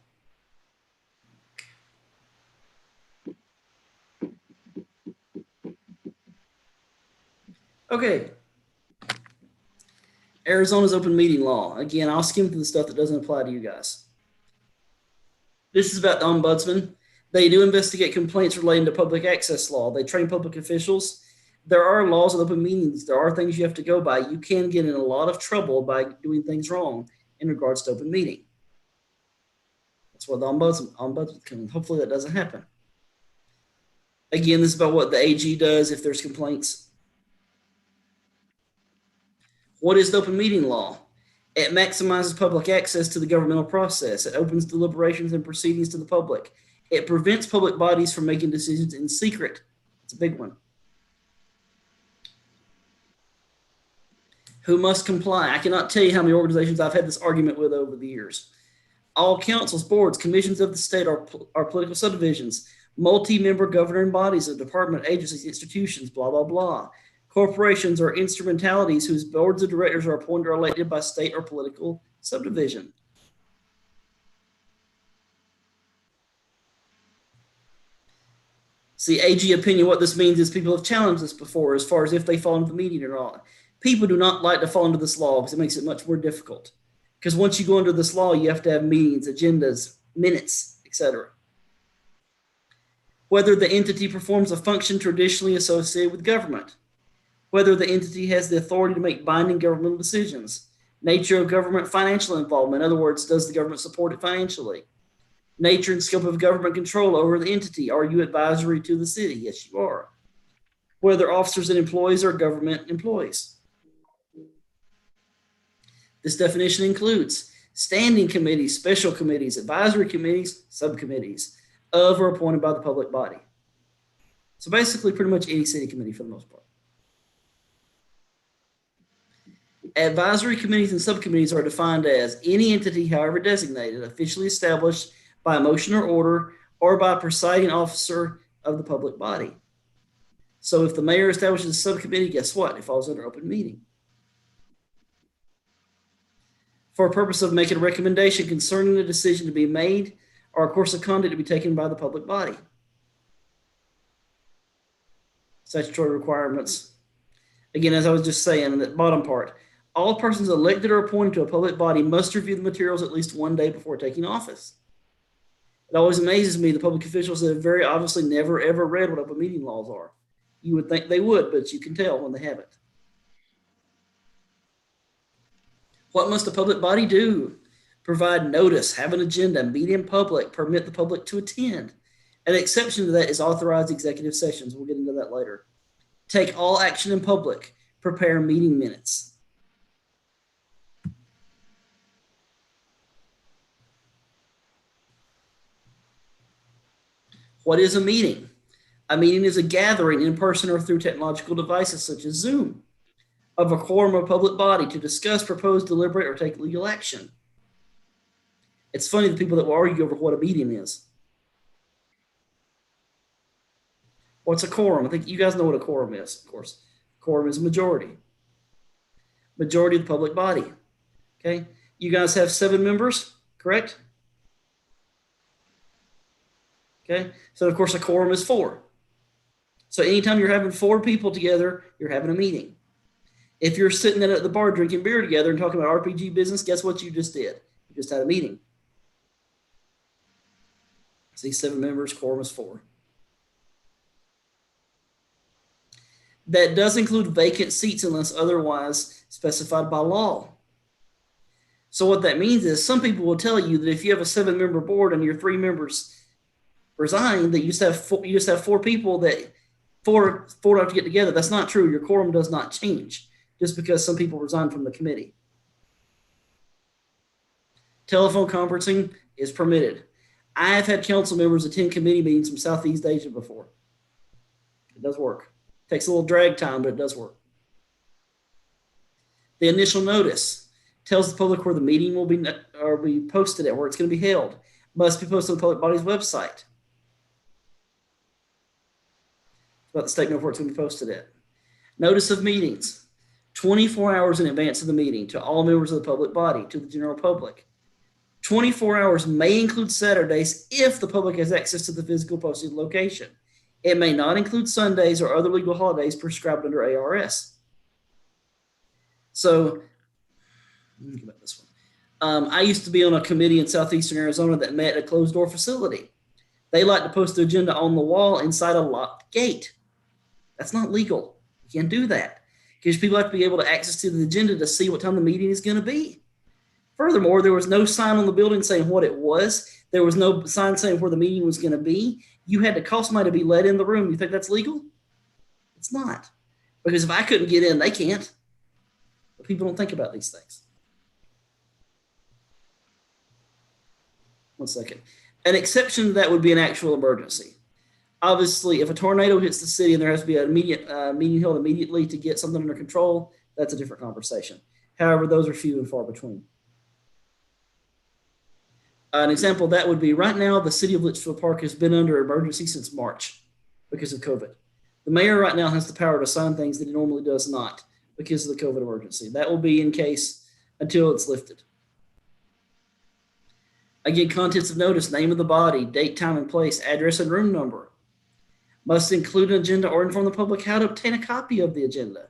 Okay. Arizona's open meeting law. Again, I'll skim through the stuff that doesn't apply to you guys. This is about the ombudsman. They do investigate complaints relating to public access law. They train public officials. There are laws of open meetings. There are things you have to go by. You can get in a lot of trouble by doing things wrong in regards to open meeting. That's where the ombudsman comes. Hopefully that doesn't happen. Again, this is about what the AG does if there's complaints. What is the open meeting law? It maximizes public access to the governmental process. It opens deliberations and proceedings to the public. It prevents public bodies from making decisions in secret. It's a big one. Who must comply? I cannot tell you how many organizations I've had this argument with over the years. All councils, boards, commissions of the state are political subdivisions, multi-member governing bodies of department, agencies, institutions, blah, blah, blah. Corporations are instrumentalities whose boards of directors are appointed or elected by state or political subdivision. See, AG opinion, what this means is people have challenged this before as far as if they fall into the meeting or not. People do not like to fall into this law because it makes it much more difficult. Because once you go under this law, you have to have meetings, agendas, minutes, etc. Whether the entity performs a function traditionally associated with government. Whether the entity has the authority to make binding governmental decisions. Nature of government financial involvement. In other words, does the government support it financially? Nature and scope of government control over the entity. Are you advisory to the city? Yes, you are. Whether officers and employees are government employees. This definition includes standing committees, special committees, advisory committees, subcommittees of or appointed by the public body. So basically pretty much any city committee for the most part. Advisory committees and subcommittees are defined as any entity, however designated, officially established by a motion or order or by a presiding officer of the public body. So if the mayor establishes a subcommittee, guess what? It falls under open meeting. For a purpose of making a recommendation concerning the decision to be made or a course of conduct to be taken by the public body. Statutory requirements. Again, as I was just saying in that bottom part, all persons elected or appointed to a public body must review the materials at least one day before taking office. It always amazes me the public officials that have very obviously never ever read what open meeting laws are. You would think they would, but you can tell when they haven't. What must a public body do? Provide notice, have an agenda, meet in public, permit the public to attend. An exception to that is authorized executive sessions. We'll get into that later. Take all action in public, prepare meeting minutes. What is a meeting? A meeting is a gathering in person or through technological devices such as Zoom of a quorum of public body to discuss, propose, deliberate, or take legal action. It's funny the people that will argue over what a meeting is. What's a quorum? I think you guys know what a quorum is, of course. Quorum is a majority. Majority of the public body. Okay. You guys have 7 members, correct? Okay. So of course a quorum is 4. So anytime you're having 4 people together, you're having a meeting. If you're sitting at the bar drinking beer together and talking about RPG business, guess what you just did? You just had a meeting. See, 7 members, quorum is 4. That does include vacant seats unless otherwise specified by law. So what that means is some people will tell you that if you have a 7-member board and your 3 members resign, that you just have 4 people that four have to get together. That's not true. Your quorum does not change just because some people resign from the committee. Telephone conferencing is permitted. I have had council members attend committee meetings from Southeast Asia before. It does work. Takes a little drag time, but it does work. The initial notice tells the public where the meeting will be posted at, where it's going to be held. Must be posted on the public body's website. It's about the statement of where it's going to be posted at. Notice of meetings, 24 hours in advance of the meeting to all members of the public body, to the general public. 24 hours may include Saturdays if the public has access to the physical posted location. It may not include Sundays or other legal holidays prescribed under ARS. So, let me think about this one. I used to be on a committee in southeastern Arizona that met at a closed door facility. They like to post the agenda on the wall inside a locked gate. That's not legal. You can't do that because people have to be able to access to the agenda to see what time the meeting is going to be. Furthermore, there was no sign on the building saying what it was. There was no sign saying where the meeting was going to be. You had to call somebody to be let in the room. You think that's legal? It's not. Because if I couldn't get in, they can't. But people don't think about these things. One second. An exception to that would be an actual emergency. Obviously, if a tornado hits the city and there has to be an immediate meeting held immediately to get something under control, that's a different conversation. However, those are few and far between. An example of that would be right now, the city of Litchfield Park has been under emergency since March because of COVID. The mayor right now has the power to sign things that he normally does not because of the COVID emergency. That will be in case until it's lifted. Again, contents of notice, name of the body, date, time, and place, address, and room number. Must include an agenda or inform the public how to obtain a copy of the agenda.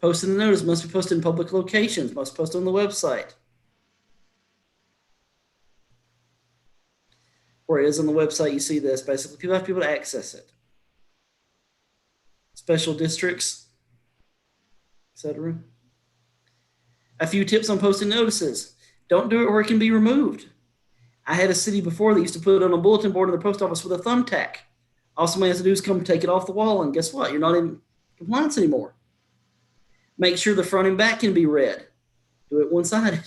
Posting the notice must be posted in public locations, must post on the website. Where it is on the website, you see this. Basically, people have to be able to access it. Special districts, etc. A few tips on posting notices. Don't do it where it can be removed. I had a city before that used to put it on a bulletin board in the post office with a thumbtack. All somebody has to do is come take it off the wall, and guess what? You're not in compliance anymore. Make sure the front and back can be read. Do it one-sided.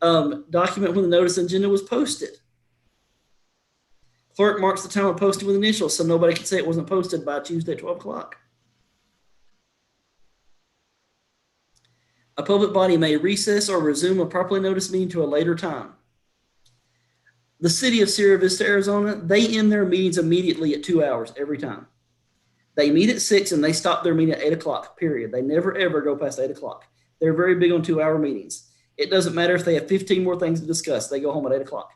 Document when the notice agenda was posted. Clerk marks the time of posting with initials so nobody can say it wasn't posted by Tuesday at 12 o'clock. A public body may recess or resume a properly noticed meeting to a later time. The city of Sierra Vista, Arizona, they end their meetings immediately at 2 hours every time. They meet at 6 and they stop their meeting at 8 o'clock, period. They never, ever go past 8 o'clock. They're very big on 2-hour meetings. It doesn't matter if they have 15 more things to discuss. They go home at 8 o'clock.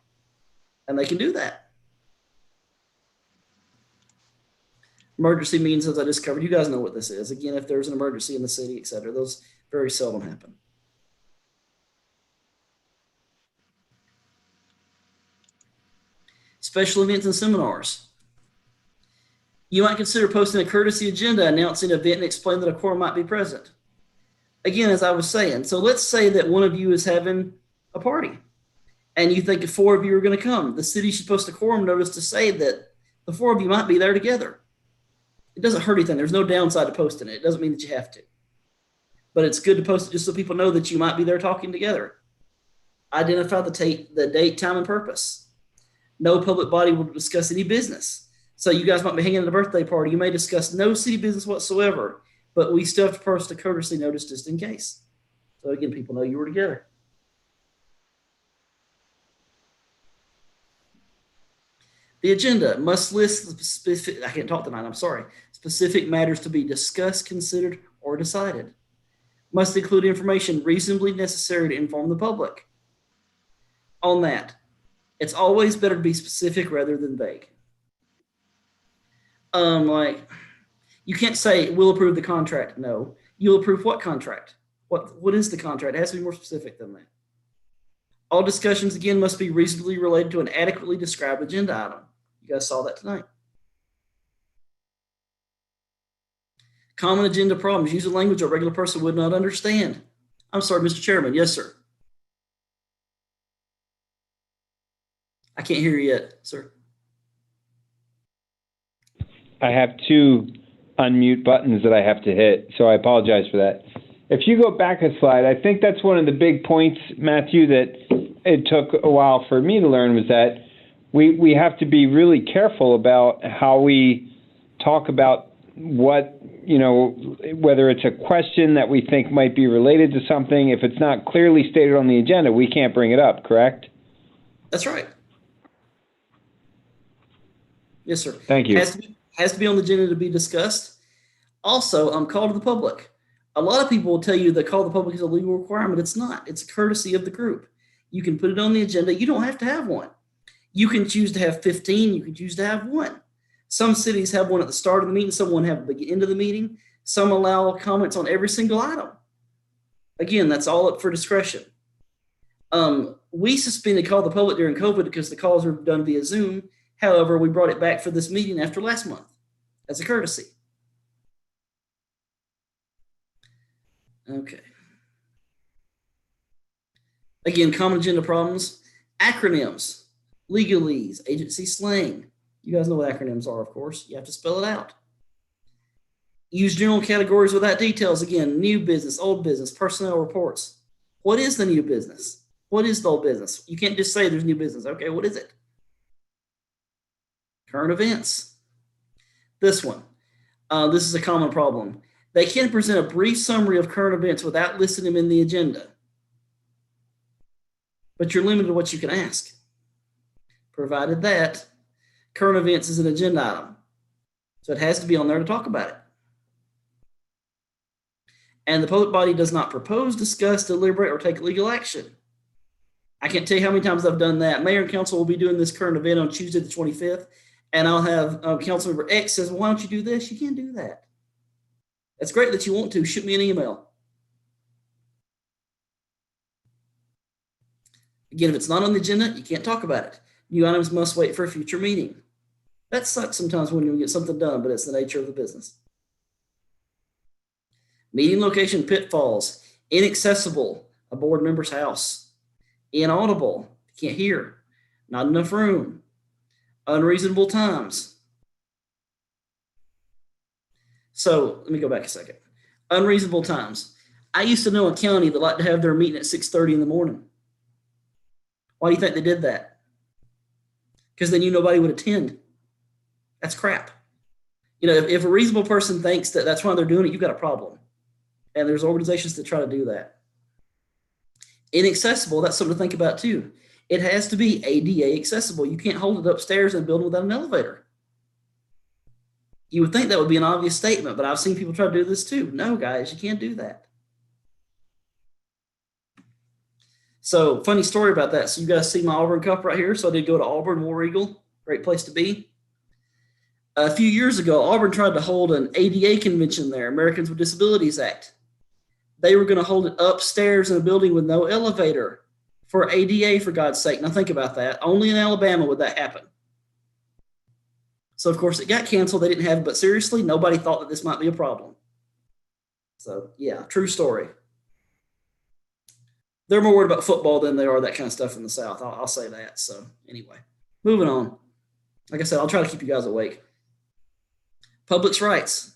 And they can do that. Emergency meetings, as I just covered, you guys know what this is. Again, if there's an emergency in the city, et cetera, those very seldom happen. Special events and seminars. You might consider posting a courtesy agenda announcing an event and explain that a quorum might be present. Again, as I was saying, so let's say that one of you is having a party and you think 4 of you are going to come. The city should post a quorum notice to say that the 4 of you might be there together. It doesn't hurt anything. There's no downside to posting it. It doesn't mean that you have to. But it's good to post it just so people know that you might be there talking together. Identify the date, time, and purpose. No public body will discuss any business. So you guys might be hanging at a birthday party. You may discuss no city business whatsoever, but we still have to post a courtesy notice just in case. So again, people know you were together. The agenda must list the specific, I can't talk tonight, I'm sorry, specific matters to be discussed, considered, or decided. Must include information reasonably necessary to inform the public. On that, it's always better to be specific rather than vague. Like, you can't say, we'll approve the contract. No, you'll approve what contract? What is the contract? It has to be more specific than that. All discussions, again, must be reasonably related to an adequately described agenda item. You guys saw that tonight. Common agenda problems. Use a language a regular person would not understand. I'm sorry, Mr. Chairman. Yes, sir. I can't hear you yet, sir. I have 2 unmute buttons that I have to hit, so I apologize for that. If you go back a slide, I think that's one of the big points, Matthew, that it took a while for me to learn was that we have to be really careful about how we talk about what, whether it's a question that we think might be related to something. If it's not clearly stated on the agenda, we can't bring it up, correct? That's right. Yes, sir. Thank you. Has to be on the agenda to be discussed. Also, call to the public. A lot of people will tell you that call to the public is a legal requirement. It's not. It's a courtesy of the group. You can put it on the agenda. You don't have to have one. You can choose to have 15. You can choose to have one. Some cities have one at the start of the meeting. Some have at the end of the meeting. Some allow comments on every single item. Again, that's all up for discretion. We suspended call to the public during COVID because the calls were done via Zoom. However, we brought it back for this meeting after last month as a courtesy. Okay. Again, common agenda problems, acronyms, legalese, agency slang. You guys know what acronyms are, of course. You have to spell it out. Use general categories without details. Again, new business, old business, personnel reports. What is the new business? What is the old business? You can't just say there's new business. Okay, what is it? Current events. This one. This is a common problem. They can present a brief summary of current events without listing them in the agenda. But you're limited to what you can ask, provided that current events is an agenda item. So it has to be on there to talk about it. And the public body does not propose, discuss, deliberate, or take legal action. I can't tell you how many times I've done that. Mayor and council will be doing this current event on Tuesday the 25th, and I'll have Councilmember X says, well, why don't you do this? You can't do that. It's great that you want to. Shoot me an email. Again, if it's not on the agenda, you can't talk about it. New items must wait for a future meeting. That sucks sometimes when you get something done, but it's the nature of the business. Meeting location pitfalls. Inaccessible, a board member's house. Inaudible, can't hear. Not enough room. Unreasonable times. So let me go back a second. Unreasonable times. I used to know a county that liked to have their meeting at 6:30 in the morning. Why do you think they did that? Because they knew nobody would attend. That's crap. If a reasonable person thinks that that's why they're doing it, you've got a problem. And there's organizations that try to do that. Inaccessible, that's something to think about too. It has to be ADA accessible. You can't hold it upstairs in a building without an elevator. You would think that would be an obvious statement, but I've seen people try to do this too. No, guys, you can't do that. So, funny story about that. So, you guys see my Auburn Cup right here. So, I did go to Auburn, War Eagle. Great place to be. A few years ago, Auburn tried to hold an ADA convention there, Americans with Disabilities Act. They were going to hold it upstairs in a building with no elevator for ADA, for God's sake. Now, think about that. Only in Alabama would that happen. So, of course, it got canceled. They didn't have it. But seriously, nobody thought that this might be a problem. So, yeah, true story. They're more worried about football than they are that kind of stuff in the South. I'll say that. So, anyway, moving on. Like I said, I'll try to keep you guys awake. Public's rights.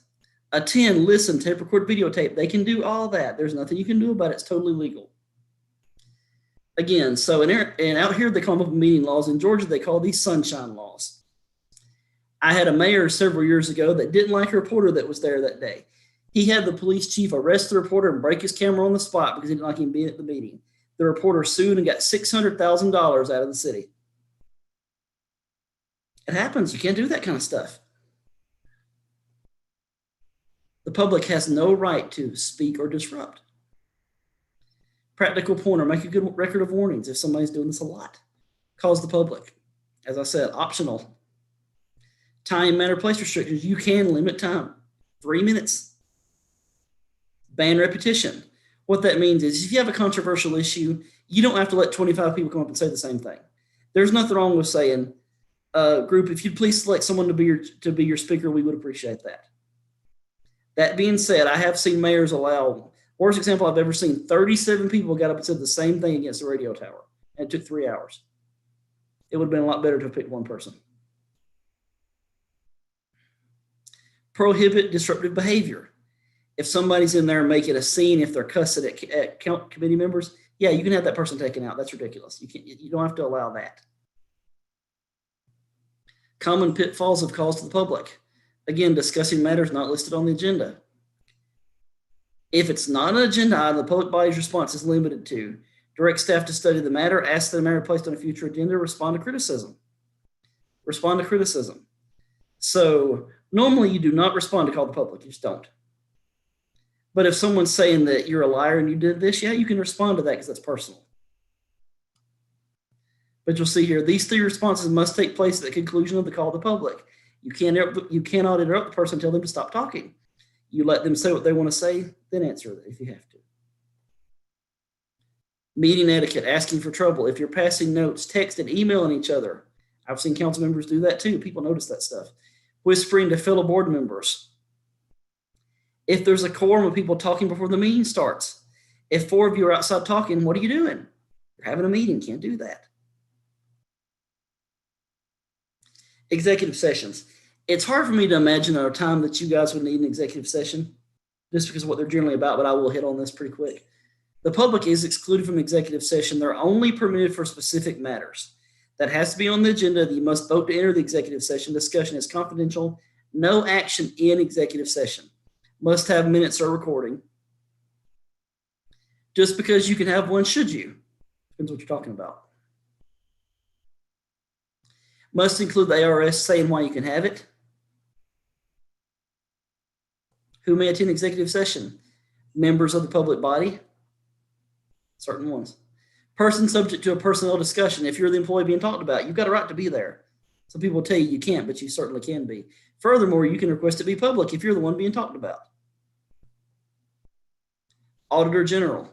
Attend, listen, tape record, videotape. They can do all that. There's nothing you can do about it. It's totally legal. Again, so and out here they call them open meeting laws. In Georgia, they call these sunshine laws. I had a mayor several years ago that didn't like a reporter that was there that day. He had the police chief arrest the reporter and break his camera on the spot because he didn't like him being at the meeting. The reporter sued and got $600,000 out of the city. It happens. You can't do that kind of stuff. The public has no right to speak or disrupt. Practical pointer, make a good record of warnings if somebody's doing this a lot. Calls the public. As I said, optional. Time, matter, place restrictions. You can limit time. 3 minutes. Ban repetition. What that means is if you have a controversial issue, you don't have to let 25 people come up and say the same thing. There's nothing wrong with saying, group, if you'd please select someone to be your speaker, we would appreciate that. That being said, I have seen mayors allow, worst example I've ever seen, 37 people got up and said the same thing against the radio tower. And it took 3 hours. It would have been a lot better to have picked one person. Prohibit disruptive behavior. If somebody's in there and making a scene, if they're cussing at committee members, Yeah, you can have that person taken out. That's ridiculous. You don't have to allow that. Common pitfalls of calls to the public. Again, discussing matters not listed on the agenda. If it's not an agenda item, the public body's response is limited to direct staff to study the matter, ask that the matter placed on a future agenda, respond to criticism. Respond to criticism. So normally you do not respond to call the public. You just don't. But if someone's saying that you're a liar and you did this, yeah, you can respond to that because that's personal. But you'll see here, these 3 responses must take place at the conclusion of the call to the public. You cannot interrupt the person and tell them to stop talking. You let them say what they want to say, then answer it if you have to. Meeting etiquette, asking for trouble. If you're passing notes, text and emailing each other. I've seen council members do that too. People notice that stuff. Whispering to fellow board members. If there's a quorum of people talking before the meeting starts. If 4 of you are outside talking, what are you doing? You're having a meeting, can't do that. Executive sessions. It's hard for me to imagine a time that you guys would need an executive session just because of what they're generally about, but I will hit on this pretty quick. The public is excluded from executive session. They're only permitted for specific matters. That has to be on the agenda. That you must vote to enter the executive session. Discussion is confidential. No action in executive session. Must have minutes or recording. Just because you can have one, should you? Depends what you're talking about. Must include the ARS saying why you can have it. Who may attend executive session? Members of the public body. Certain ones. Person subject to a personnel discussion. If you're the employee being talked about, you've got a right to be there. Some people tell you you can't, but you certainly can be. Furthermore, you can request it be public if you're the one being talked about. Auditor General.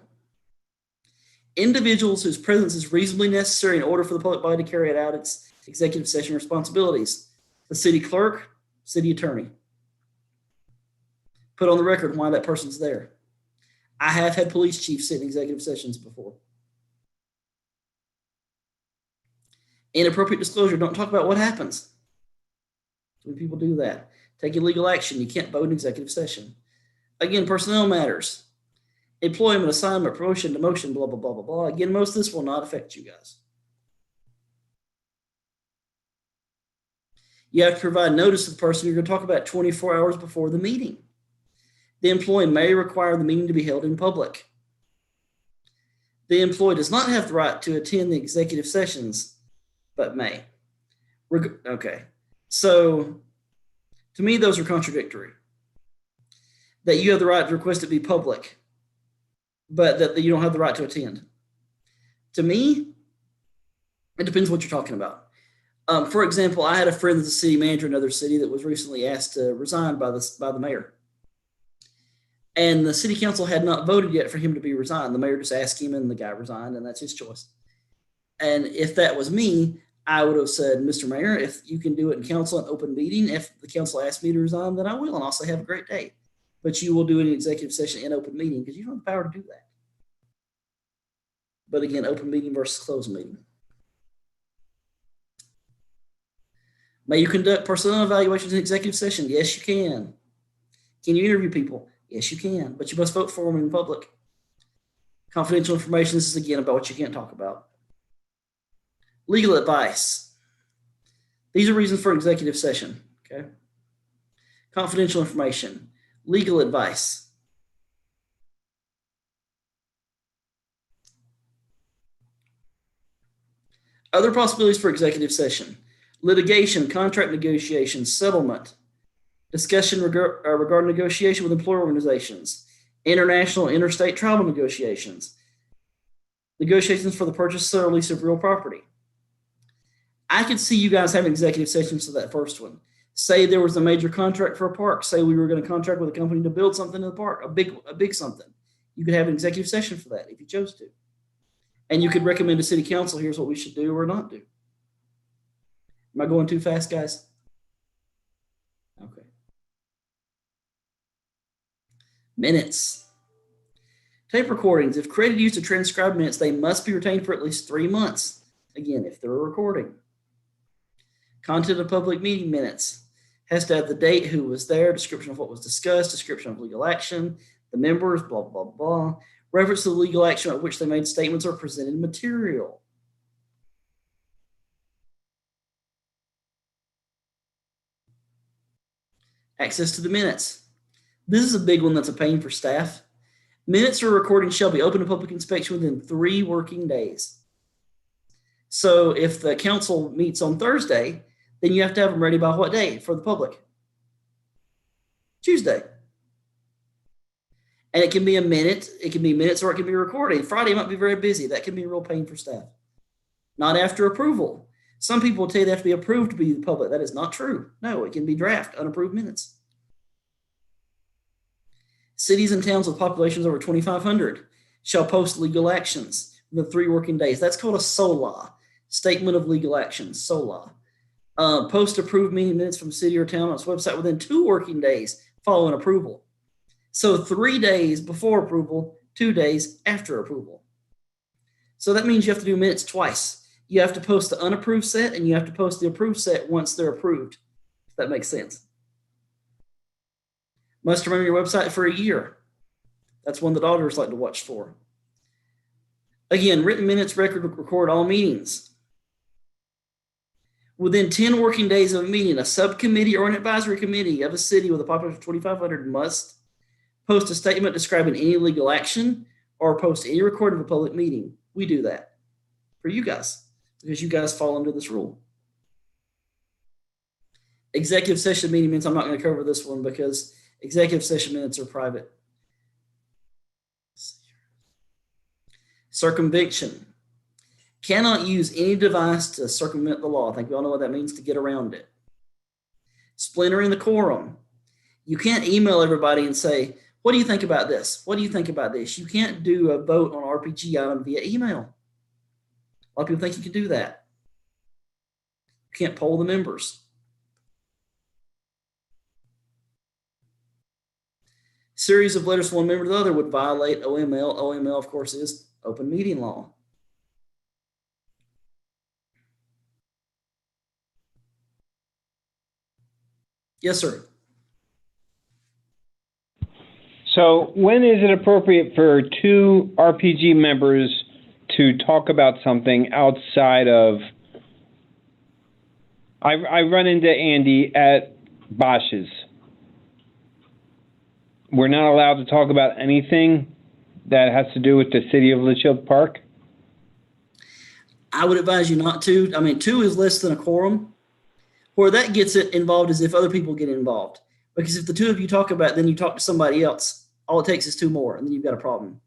Individuals whose presence is reasonably necessary in order for the public body to carry out its executive session responsibilities. The city clerk, city attorney. Put on the record why that person's there. I have had police chiefs sit in executive sessions before. Inappropriate disclosure. Don't talk about what happens when people do that. Taking legal action. You can't vote in executive session. Again, personnel matters. Employment, assignment, promotion, demotion, blah, blah, blah, blah, blah. Again, most of this will not affect you guys. You have to provide notice to the person you're going to talk about 24 hours before the meeting. The employee may require the meeting to be held in public. The employee does not have the right to attend the executive sessions, but may. Okay, so to me, those are contradictory. That you have the right to request it be public, but that you don't have the right to attend. To me, it depends what you're talking about. For example, I had a friend that's a city manager in another city that was recently asked to resign by the mayor. And the city council had not voted yet for him to be resigned. The mayor just asked him and the guy resigned, and that's his choice. And if that was me, I would have said, Mr. Mayor, if you can do it in council, an open meeting, if the council asks me to resign, then I will, and I'll say have a great day. But you will do it in executive session and open meeting because you don't have the power to do that. But again, open meeting versus closed meeting. May you conduct personnel evaluations in executive session? Yes, you can. Can you interview people? Yes, you can, but you must vote for them in public. Confidential information, this is again about what you can't talk about. Legal advice. These are reasons for executive session, okay? Confidential information. Legal advice. Other possibilities for executive session. Litigation, contract negotiations, settlement. Discussion regarding negotiation with employer organizations, international and interstate travel negotiations, negotiations for the purchase or lease of real property. I could see you guys having executive sessions for that first one. Say there was a major contract for a park. Say we were going to contract with a company to build something in the park, a big something. You could have an executive session for that if you chose to. And you could recommend to city council, here's what we should do or not do. Am I going too fast, guys? Okay. Minutes. Tape recordings. If created used to transcribe minutes, they must be retained for at least 3 months. Again, if they're a recording. Content of public meeting minutes. Has to have the date, who was there, description of what was discussed, description of legal action, the members, blah, blah, blah. Reference to the legal action at which they made statements or presented material. Access to the minutes. This is a big one that's a pain for staff. Minutes or recordings shall be open to public inspection within 3 working days. So if the council meets on Thursday, then you have to have them ready by what day for the public? Tuesday. And it can be a minute, it can be minutes, or it can be recording. Friday might be very busy. That can be a real pain for staff. Not after approval. Some people will tell you they have to be approved to be public. That is not true. No, it can be draft, unapproved minutes. Cities and towns with populations over 2,500 shall post legal actions within 3 working days. That's called a SOLA, Statement of Legal Actions, SOLA. Post approved meeting minutes from city or town on its website within 2 working days following approval. So 3 days before approval, 2 days after approval. So that means you have to do minutes twice. You have to post the unapproved set and you have to post the approved set once they're approved, if that makes sense. Must remain on your website for a year. That's one that auditors like to watch for. Again, written minutes record all meetings. Within 10 working days of a meeting, a subcommittee or an advisory committee of a city with a population of 2,500 must post a statement describing any legal action or post any recording of a public meeting. We do that for you guys because you guys fall under this rule. Executive session meeting minutes, I'm not going to cover this one because executive session minutes are private. Circumvention. Cannot use any device to circumvent the law. I think we all know what that means, to get around it. Splintering the quorum. You can't email everybody and say, what do you think about this? What do you think about this? You can't do a vote on RPG item via email. A lot of people think you can do that. You can't poll the members. Series of letters from one member to the other would violate OML. OML, of course, is open meeting law. Yes, sir. So when is it appropriate for 2 RPG members to talk about something outside of, I run into Andy at Bosch's. We're not allowed to talk about anything that has to do with the city of Litchfield Park? I would advise you not to. I mean, 2 is less than a quorum. Where that gets it involved is if other people get involved. Because if the 2 of you talk about it, then you talk to somebody else. All it takes is 2 more, and then you've got a problem.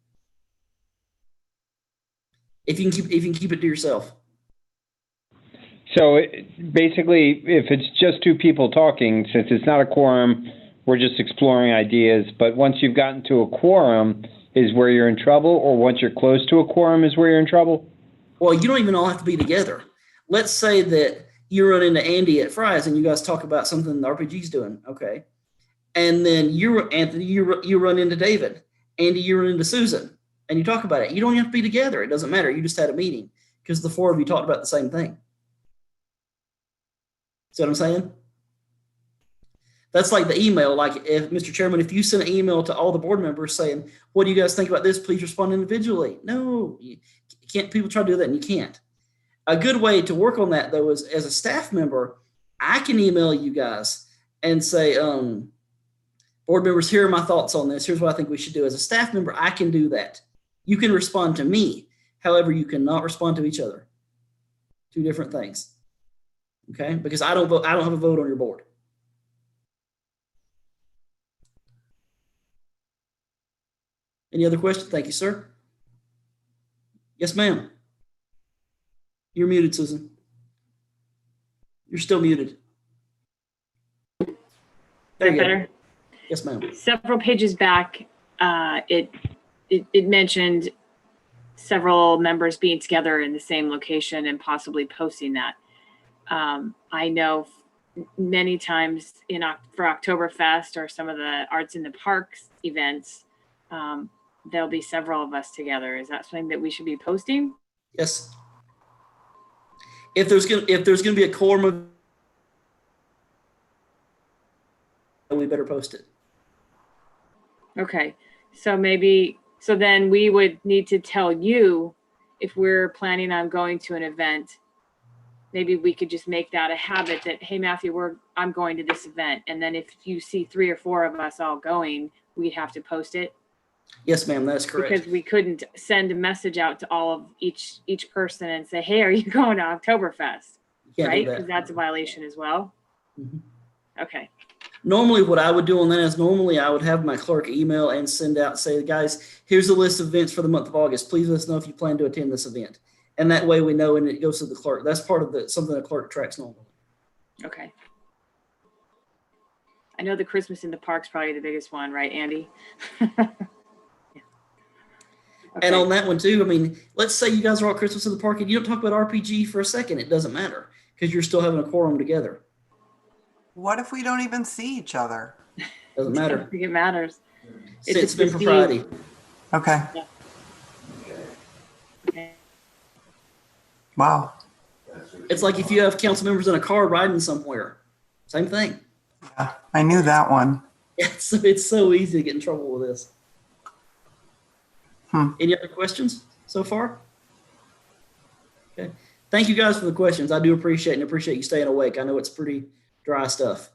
If you can keep it to yourself. So basically, if it's just 2 people talking, since it's not a quorum, we're just exploring ideas. But once you've gotten to a quorum is where you're in trouble, or once you're close to a quorum is where you're in trouble? Well, you don't even all have to be together. Let's say that you run into Andy at Fry's and you guys talk about something the RPG's doing, okay? And then Anthony, you run into David. Andy, you run into Susan, and you talk about it. You don't have to be together. It doesn't matter. You just had a meeting because the 4 of you talked about the same thing. See what I'm saying? That's like the email. Like, if Mr. Chairman, if you send an email to all the board members saying, what do you guys think about this? Please respond individually. No, you can't. People try to do that and you can't. A good way to work on that, though, is as a staff member, I can email you guys and say, board members, here are my thoughts on this. Here's what I think we should do. As a staff member, I can do that. You can respond to me. However, you cannot respond to each other. 2 different things. Okay? Because I don't vote. I don't have a vote on your board. Any other questions? Thank you, sir. Yes, ma'am. You're muted, Susan. You're still muted. There you go. Better. Yes, ma'am. Several pages back, it mentioned several members being together in the same location and possibly posting that. I know many times for Oktoberfest or some of the Arts in the Parks events, there'll be several of us together. Is that something that we should be posting? Yes. If there's gonna be a quorum, we better post it. Okay, so maybe So then we would need to tell you if we're planning on going to an event. Maybe we could just make that a habit that, hey, Matthew, I'm going to this event. And then if you see 3 or 4 of us all going, we'd have to post it. Yes, ma'am, that's correct. Because we couldn't send a message out to all of each person and say, hey, are you going to Oktoberfest? You can't do Right? that. Because that's a violation as well. Mhm. Okay. Normally, what I would do on that is normally I would have my clerk email and send out, say, guys, here's a list of events for the month of August. Please let us know if you plan to attend this event. And that way we know, and it goes to the clerk. That's part of something the clerk tracks normally. Okay. I know the Christmas in the Park's probably the biggest one, right, Andy? Yeah. Okay. And on that one too, I mean, let's say you guys are all at Christmas in the Park and you don't talk about RPG for a second. It doesn't matter because you're still having a quorum together. What if we don't even see each other? Doesn't I matter. don't think it matters. It's Sense just of impropriety. Okay. Okay. Wow. It's like if you have council members in a car riding somewhere. Same thing. Yeah, I knew that one. It's so easy to get in trouble with this. Any other questions so far? Okay. Thank you guys for the questions. I do appreciate you staying awake. I know it's pretty dry stuff.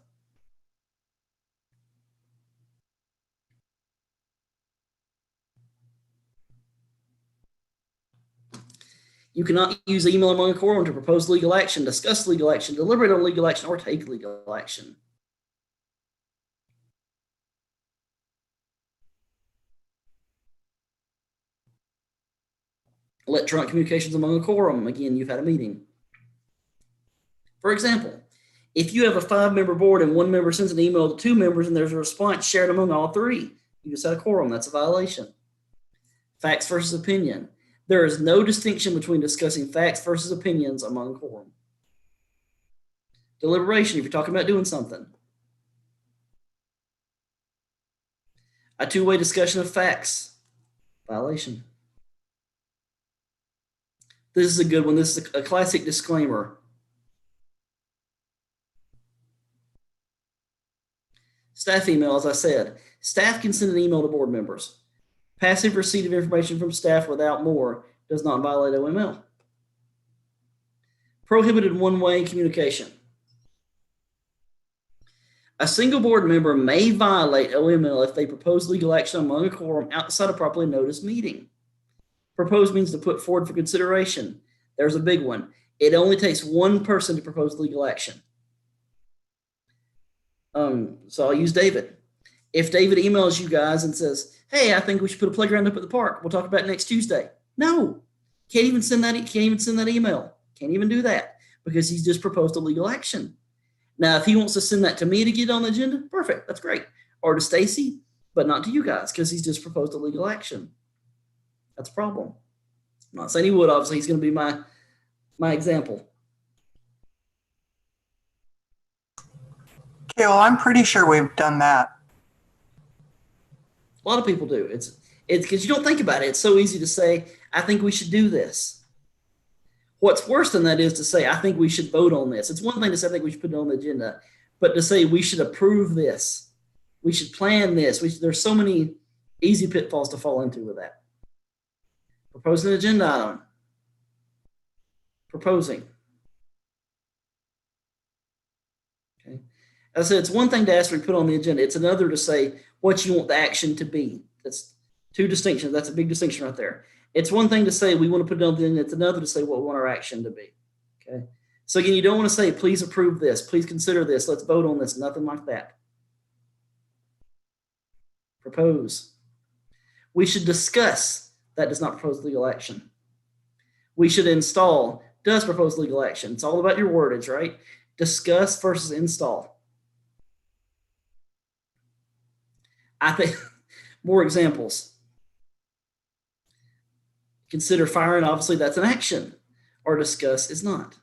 You cannot use email among a quorum to propose legal action, discuss legal action, deliberate on legal action, or take legal action. Electronic communications among a quorum. Again, you've had a meeting. For example, if you have a 5-member board and 1 member sends an email to 2 members and there's a response shared among all 3, you just had a quorum. That's a violation. Facts versus opinion. There is no distinction between discussing facts versus opinions among quorum. Deliberation, if you're talking about doing something. A 2-way discussion of facts. Violation. This is a good one. This is a classic disclaimer. Staff email, as I said, staff can send an email to board members. Passive receipt of information from staff without more does not violate OML. Prohibited one-way communication. A single board member may violate OML if they propose legal action among a quorum outside a properly noticed meeting. Propose means to put forward for consideration. There's a big one. It only takes 1 person to propose legal action. So I'll use David. If David emails you guys and says, hey, I think we should put a playground up at the park. We'll talk about it next Tuesday. No, can't even send that email. Can't even do that because he's just proposed a legal action. Now, if he wants to send that to me to get on the agenda, perfect. That's great. Or to Stacy, but not to you guys because he's just proposed a legal action. That's a problem. I'm not saying he would, obviously. He's going to be my example. Okay, well, I'm pretty sure we've done that. A lot of people do. It's because you don't think about it. It's so easy to say, I think we should do this. What's worse than that is to say, I think we should vote on this. It's one thing to say, I think we should put it on the agenda, but to say we should approve this, we should plan this. There's so many easy pitfalls to fall into with that. Propose an agenda item. Proposing. Okay. As I said, it's one thing to ask for to put on the agenda. It's another to say what you want the action to be. That's 2 distinctions. That's a big distinction right there. It's one thing to say we want to put it on the agenda. It's another to say what we want our action to be. Okay. So again, you don't want to say, please approve this. Please consider this. Let's vote on this. Nothing like that. Propose. We should discuss. That does not propose legal action. We should install. Does propose legal action. It's all about your wordage, right? Discuss versus install. I think more examples. Consider firing, obviously that's an action, or discuss is not.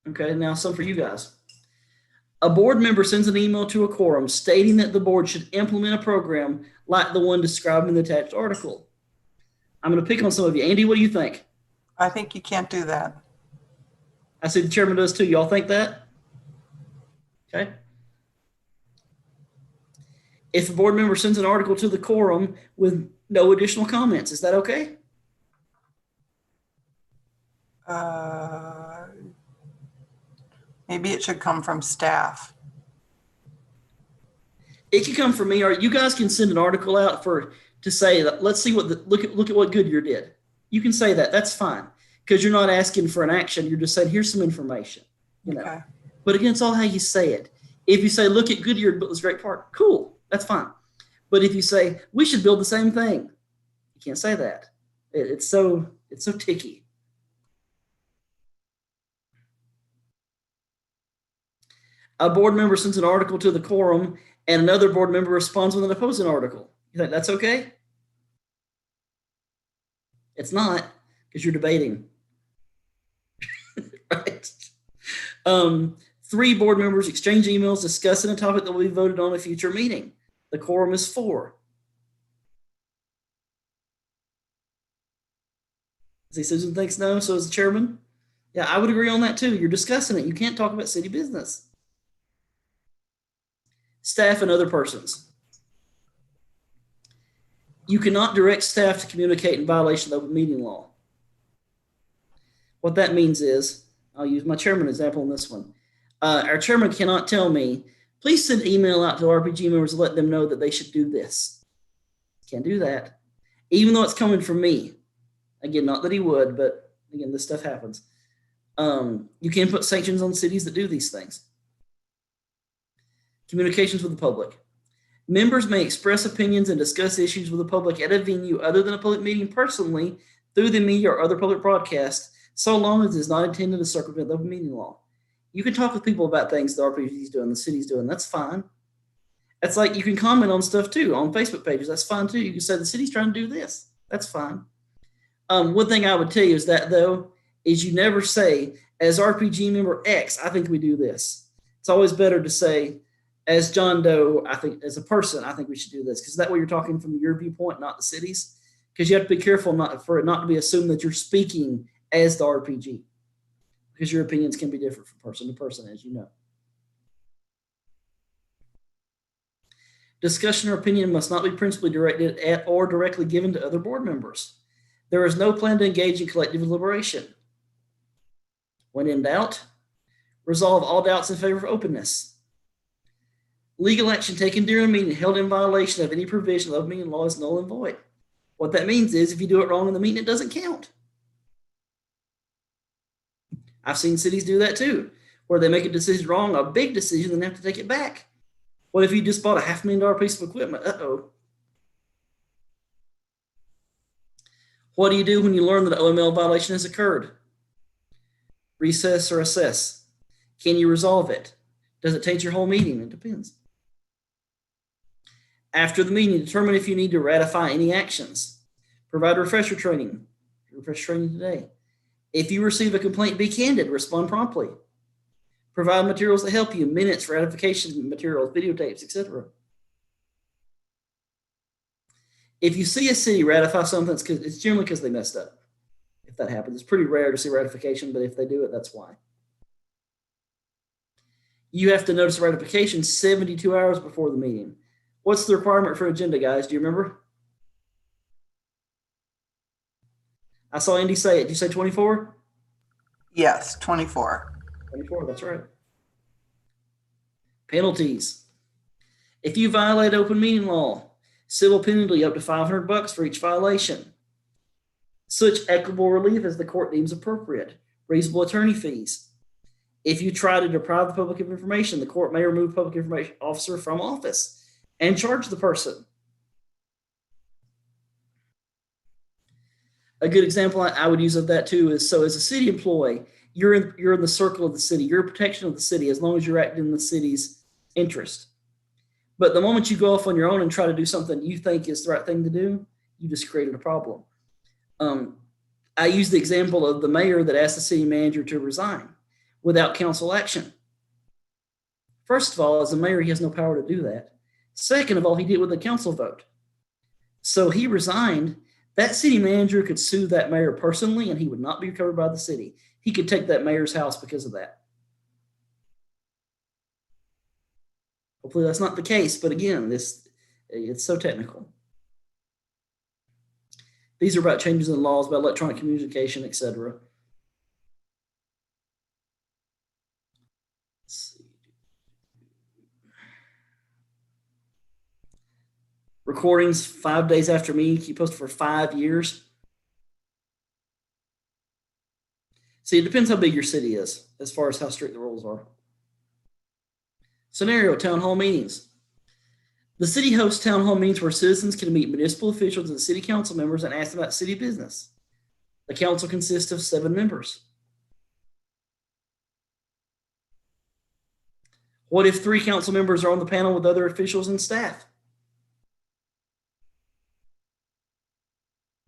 Okay, now some for you guys. A board member sends an email to a quorum stating that the board should implement a program like the one described in the attached article. I'm going to pick on some of you. Andy, what do you think? I think you can't do that. I see the chairman does too. Y'all think that? Okay. If a board member sends an article to the quorum with no additional comments, is that okay? Maybe it should come from staff. It can come from me, or you guys can send an article out to say that, let's see look at what Goodyear did. You can say that. That's fine, because you're not asking for an action. You're just saying, here's some information. You know. Okay. But again, it's all how you say it. If you say, look at Goodyear built this great park, cool, that's fine. But if you say, we should build the same thing, you can't say that. It's so ticky. A board member sends an article to the quorum and another board member responds with an opposing article. You think that's okay? It's not, because you're debating. Right? 3 board members exchange emails discussing a topic that will be voted on at a future meeting. The quorum is 4. See, Susan thinks no, so is the chairman. Yeah, I would agree on that too. You're discussing it. You can't talk about city business. Staff and other persons. You cannot direct staff to communicate in violation of the open meeting law. What that means is, I'll use my chairman example in this one. Our chairman cannot tell me, please send email out to RPG members to let them know that they should do this. Can't do that. Even though it's coming from me. Again, not that he would, but again, this stuff happens. You can put sanctions on cities that do these things. Communications with the public. Members may express opinions and discuss issues with the public at a venue other than a public meeting personally through the media or other public broadcasts, so long as it is not intended to circumvent the open meeting law. You can talk with people about things the RPG is doing, the city's doing. That's fine. That's like you can comment on stuff too on Facebook pages. That's fine too. You can say the city's trying to do this. That's fine. One thing I would tell you is that though is you never say as RPG member X, I think we do this. It's always better to say as John Doe, I think as a person, I think we should do this, because that way you're talking from your viewpoint, not the city's. Because you have to be careful for it not to be assumed that you're speaking as the RPG, because your opinions can be different from person to person, as you know. Discussion or opinion must not be principally directed at or directly given to other board members. There is no plan to engage in collective deliberation. When in doubt, resolve all doubts in favor of openness. Legal action taken during a meeting held in violation of any provision of the open meeting law is null and void. What that means is if you do it wrong in the meeting, it doesn't count. I've seen cities do that too, where they make a decision wrong, a big decision, and they have to take it back. What if you just bought a $500,000 piece of equipment? Uh-oh. What do you do when you learn that an OML violation has occurred? Recess or assess. Can you resolve it? Does it taint your whole meeting? It depends. After the meeting, determine if you need to ratify any actions. Provide refresher training. Refresher training today. If you receive a complaint, be candid. Respond promptly. Provide materials that help you, minutes, ratification materials, videotapes, etc. If you see a city ratify something, it's generally because they messed up. If that happens, it's pretty rare to see ratification, but if they do it, that's why. You have to notice ratification 72 hours before the meeting. What's the requirement for agenda, guys? Do you remember? I saw Andy say it. Did you say 24? Yes, 24. 24, that's right. Penalties. If you violate open meeting law, civil penalty up to $500 for each violation. Such equitable relief as the court deems appropriate. Reasonable attorney fees. If you try to deprive the public of information, the court may remove public information officer from office and charge the person. A good example I would use of that too is, so as a city employee, you're in the circle of the city, you're a protection of the city as long as you're acting in the city's interest. But the moment you go off on your own and try to do something you think is the right thing to do, you just created a problem. I use the example of the mayor that asked the city manager to resign without council action. First of all, as a mayor, he has no power to do that. Second of all, he did it with a council vote. So he resigned. That city manager could sue that mayor personally and he would not be covered by the city. He could take that mayor's house because of that. Hopefully that's not the case, but again, It's so technical. These are about changes in laws about electronic communication, etc. Let's see. Recordings 5 days after meeting, keep posted for 5 years. See, it depends how big your city is as far as how strict the rules are. Scenario, town hall meetings. The city hosts town hall meetings where citizens can meet municipal officials and city council members and ask them about city business. The council consists of 7 members. What if 3 council members are on the panel with other officials and staff?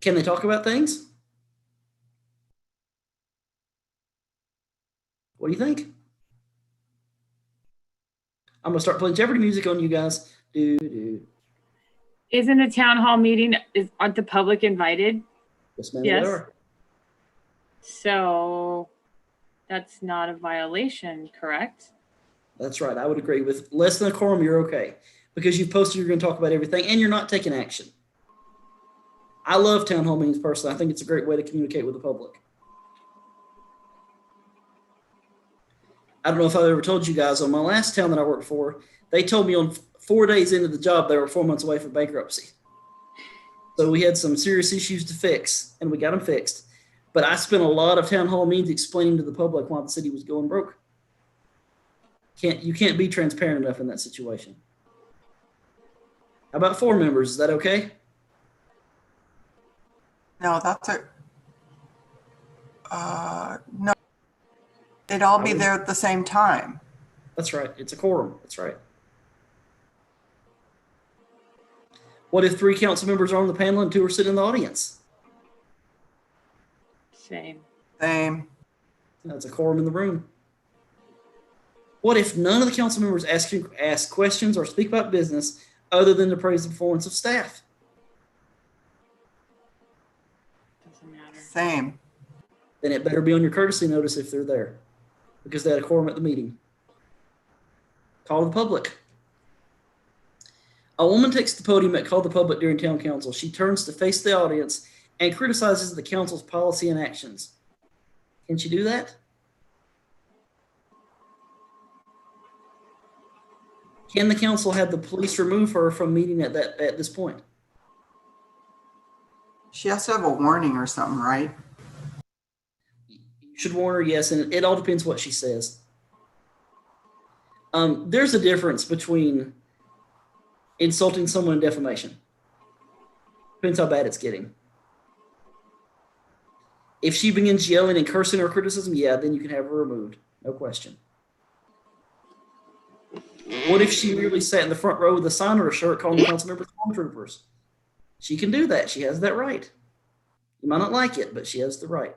Can they talk about things? What do you think? I'm gonna start playing Jeopardy music on you guys. Isn't a town hall meeting, aren't the public invited? Yes, ma'am. Yes. They are. So that's not a violation, correct? That's right. I would agree. With less than a quorum, you're okay because you've posted you're going to talk about everything and you're not taking action. I love town hall meetings personally. I think it's a great way to communicate with the public. I don't know if I've ever told you guys on my last town that I worked for, they told me on 4 days into the job, they were 4 months away from bankruptcy. So we had some serious issues to fix and we got them fixed. But I spent a lot of town hall meetings explaining to the public why the city was going broke. You can't be transparent enough in that situation. How about 4 members? Is that okay? No, no. They'd all be there at the same time. That's right. It's a quorum. That's right. What if 3 council members are on the panel and 2 are sitting in the audience? Same. Same. That's a quorum in the room. What if none of the council members ask questions or speak about business other than to praise the performance of staff? Doesn't matter. Same. Then it better be on your courtesy notice if they're there because they had a quorum at the meeting. Call the public. A woman takes the podium at Call the Public during town council. She turns to face the audience and criticizes the council's policy and actions. Can she do that? Can the council have the police remove her from meeting at this point? She has to have a warning or something, right? You should warn her, yes, and it all depends what she says. There's a difference between insulting someone and defamation. Depends how bad it's getting. If she begins yelling and cursing or criticism, yeah, then you can have her removed. No question. What if she really sat in the front row with a sign or a shirt calling the council members stormtroopers? She can do that. She has that right. You might not like it, but she has the right.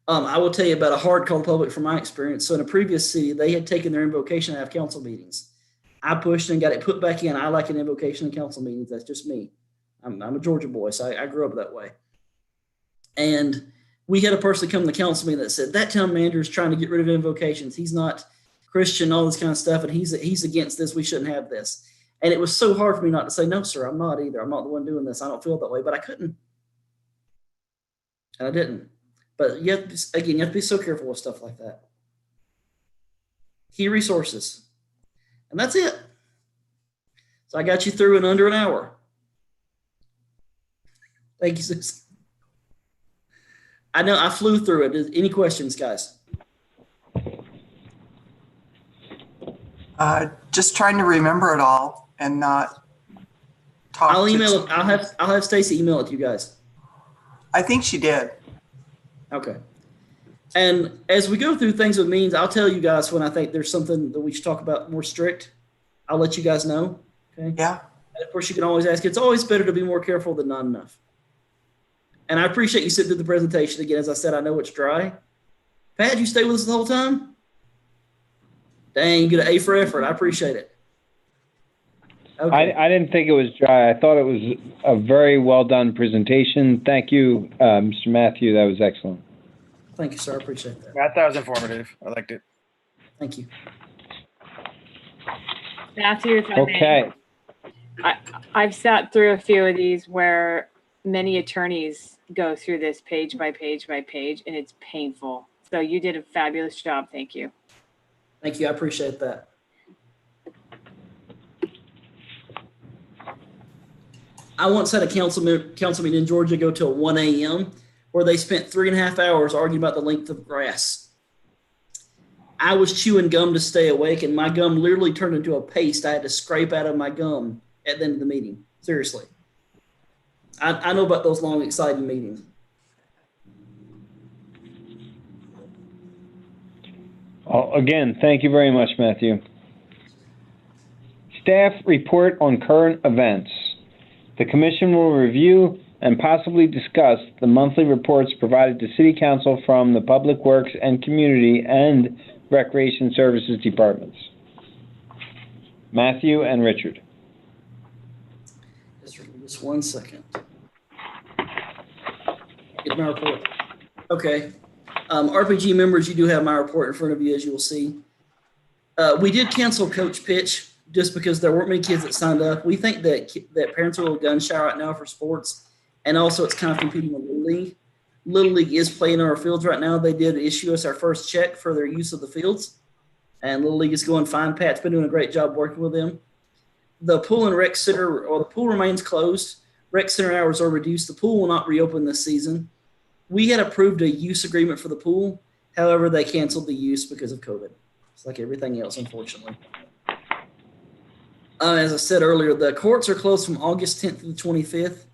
I will tell you about a hard call public from my experience. So in a previous city, they had taken their invocation out of council meetings. I pushed and got it put back in. I like an invocation in council meetings. That's just me. I'm a Georgia boy, so I grew up that way. And we had a person come to the council meeting that said, that town manager is trying to get rid of invocations. He's not Christian, all this kind of stuff, and he's against this. We shouldn't have this. And it was so hard for me not to say, no, sir, I'm not either. I'm not the one doing this. I don't feel that way, but I couldn't. And I didn't. But you have to be so careful with stuff like that. Key resources. And that's it. So I got you through in under an hour. Thank you, Susan. I know I flew through it. Any questions, guys? Just trying to remember it all and not talk. I'll email it. I'll have Stacy email it to you guys. I think she did. Okay. And as we go through things with means, I'll tell you guys when I think there's something that we should talk about more strict. I'll let you guys know. Okay. Yeah. And of course, you can always ask. It's always better to be more careful than not enough. And I appreciate you sitting through the presentation again. As I said, I know it's dry. Pat, you stay with us the whole time? Dang, you get an A for effort. I appreciate it. Okay. I didn't think it was dry. I thought it was a very well done presentation. Thank you, Mr. Matthew. That was excellent. Thank you, sir. I appreciate that. I thought it was informative. I liked it. Thank you. Matthew, if I may. Okay. I've sat through a few of these where many attorneys go through this page by page by page, and it's painful. So you did a fabulous job. Thank you. Thank you. I appreciate that. I once had a council meeting in Georgia go till 1 a.m. where they spent 3.5 hours arguing about the length of grass. I was chewing gum to stay awake, and my gum literally turned into a paste I had to scrape out of my gum at the end of the meeting. Seriously. I know about those long, exciting meetings. Again, thank you very much, Matthew. Staff report on current events. The commission will review and possibly discuss the monthly reports provided to City Council from the Public Works and Community and Recreation Services Departments. Matthew and Richard. Just 1 second. Get my report. Okay. RPG members, you do have my report in front of you, as you will see. We did cancel Coach Pitch just because there weren't many kids that signed up. We think that parents are a little gun shy right now for sports, and also it's kind of competing with Little League. Little League is playing on our fields right now. They did issue us our first check for their use of the fields, and Little League is going fine. Pat's been doing a great job working with them. The pool and rec center, or the pool remains closed. Rec center hours are reduced. The pool will not reopen this season. We had approved a use agreement for the pool. However, they canceled the use because of COVID. It's like everything else, unfortunately. As I said earlier, the courts are closed from August 10th to the 25th.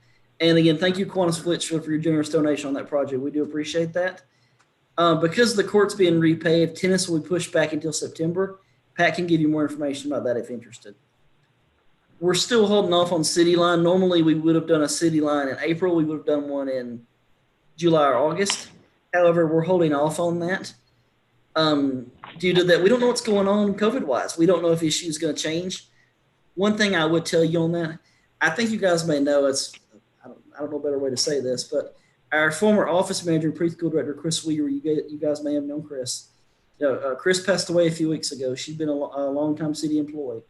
And again, thank you, Kiwanis Flitchfield, for your generous donation on that project. We do appreciate that. Because the court's being repaved, tennis will be pushed back until September. Pat can give you more information about that if interested. We're still holding off on City Line. Normally, we would have done a City Line in April. We would have done one in July or August. However, we're holding off on that due to that. We don't know what's going on COVID-wise. We don't know if issues going to change. One thing I would tell you on that, I think you guys may know, I don't know a better way to say this, but our former office manager and preschool director, Chris Weir, you guys may have known Chris. Chris passed away a few weeks ago. She'd been a long-time city employee.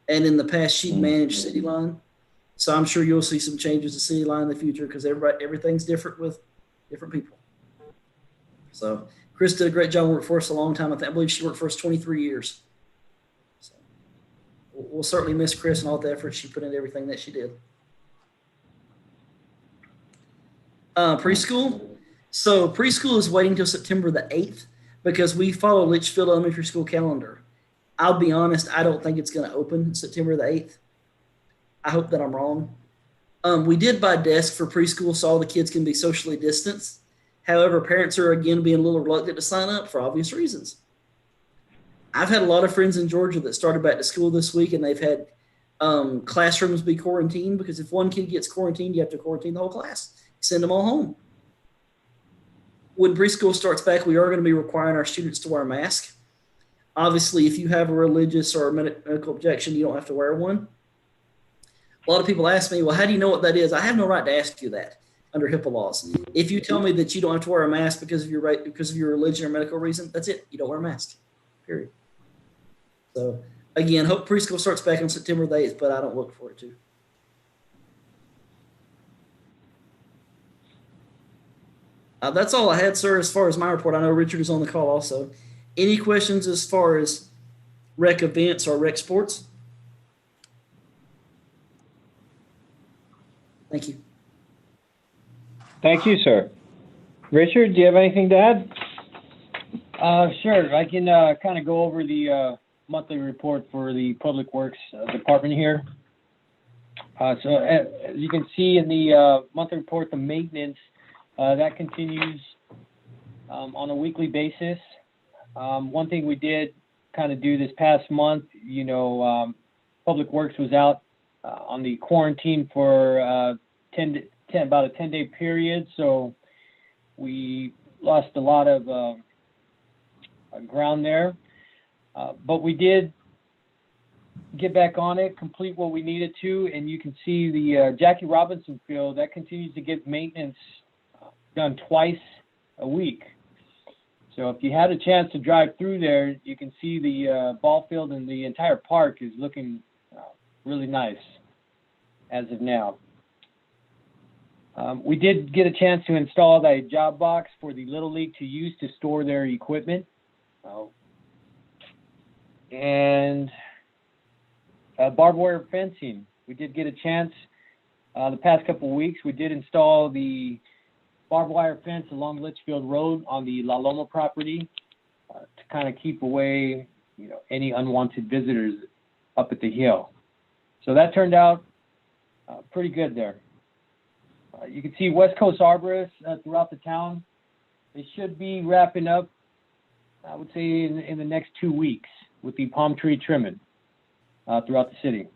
And in the past, she'd managed City Line. So I'm sure you'll see some changes to City Line in the future because everything's different with different people. So Chris did a great job working for us a long time. I believe she worked for us 23 years. So we'll certainly miss Chris and all the effort she put into everything that she did. Preschool. So preschool is waiting till September the 8th because we follow Litchfield Elementary School calendar. I'll be honest, I don't think it's going to open September the 8th. I hope that I'm wrong. We did buy desks for preschool so all the kids can be socially distanced. However, parents are again being a little reluctant to sign up for obvious reasons. I've had a lot of friends in Georgia that started back to school this week and they've had classrooms be quarantined because if one kid gets quarantined, you have to quarantine the whole class. Send them all home. When preschool starts back, we are going to be requiring our students to wear a mask. Obviously, if you have a religious or a medical objection, you don't have to wear one. A lot of people ask me, well, how do you know what that is? I have no right to ask you that under HIPAA laws. If you tell me that you don't have to wear a mask because of your religion or medical reason, that's it. You don't wear a mask, period. So, again, hope preschool starts back on September the 8th, but I don't look for it to. That's all I had, sir, as far as my report. I know Richard is on the call also. Any questions as far as rec events or rec sports? Thank you. Thank you, sir. Richard, do you have anything to add? Sure. I can kind of go over the monthly report for the Public Works Department here. So as you can see in the monthly report, the maintenance, that continues on a weekly basis. One thing we did kind of do this past month, Public Works was out on the quarantine for about a 10-day period. So we lost a lot of ground there. But we did get back on it, complete what we needed to. And you can see the Jackie Robinson field, that continues to get maintenance done twice a week. So if you had a chance to drive through there, you can see the ball field, and the entire park is looking really nice as of now. We did get a chance to install a job box for the Little League to use to store their equipment. And barbed wire fencing. We did get a chance the past couple of weeks. We did install the barbed wire fence along Litchfield Road on the La Loma property to kind of keep away, any unwanted visitors up at the hill. So that turned out pretty good there. You can see West Coast arborists throughout the town. They should be wrapping up, I would say, in the next 2 weeks with the palm tree trimming throughout the city.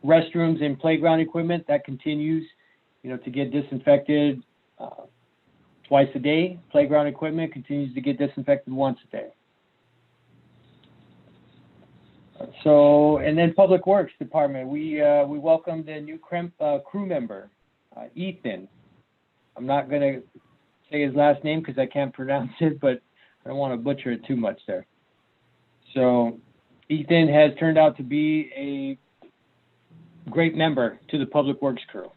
Restrooms and playground equipment, that continues, to get disinfected twice a day. Playground equipment continues to get disinfected once a day. So, and then Public Works Department, we welcomed a new crew member, Ethan. I'm not going to say his last name because I can't pronounce it, but I don't want to butcher it too much there. So Ethan has turned out to be a great member to the Public Works crew.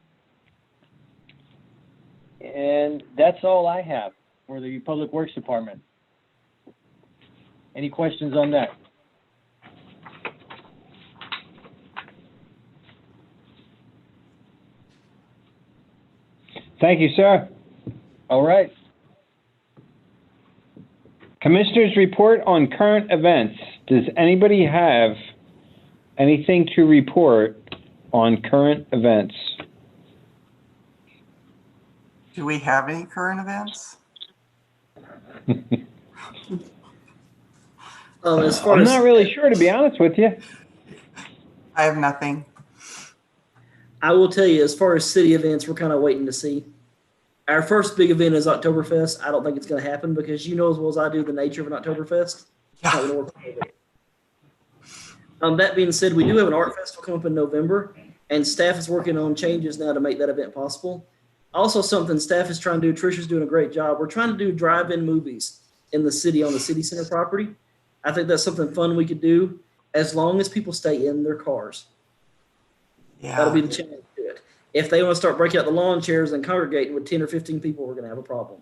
And that's all I have for the Public Works Department. Any questions on that? Thank you, sir. All right. Commissioners report on current events. Does anybody have anything to report on current events? Do we have any current events? As far I'm as not really sure, to be honest with you. I have nothing. I will tell you, as far as city events, we're kind of waiting to see. Our first big event is Oktoberfest. I don't think it's going to happen because you know as well as I do the nature of an Oktoberfest. It's not going to work. That being said, we do have an art festival coming up in November, and staff is working on changes now to make that event possible. Also, something staff is trying to do, Trisha's doing a great job. We're trying to do drive-in movies in the city on the city center property. I think that's something fun we could do as long as people stay in their cars. That'll be the challenge to it. If they want to start breaking out the lawn chairs and congregating with 10 or 15 people, we're going to have a problem.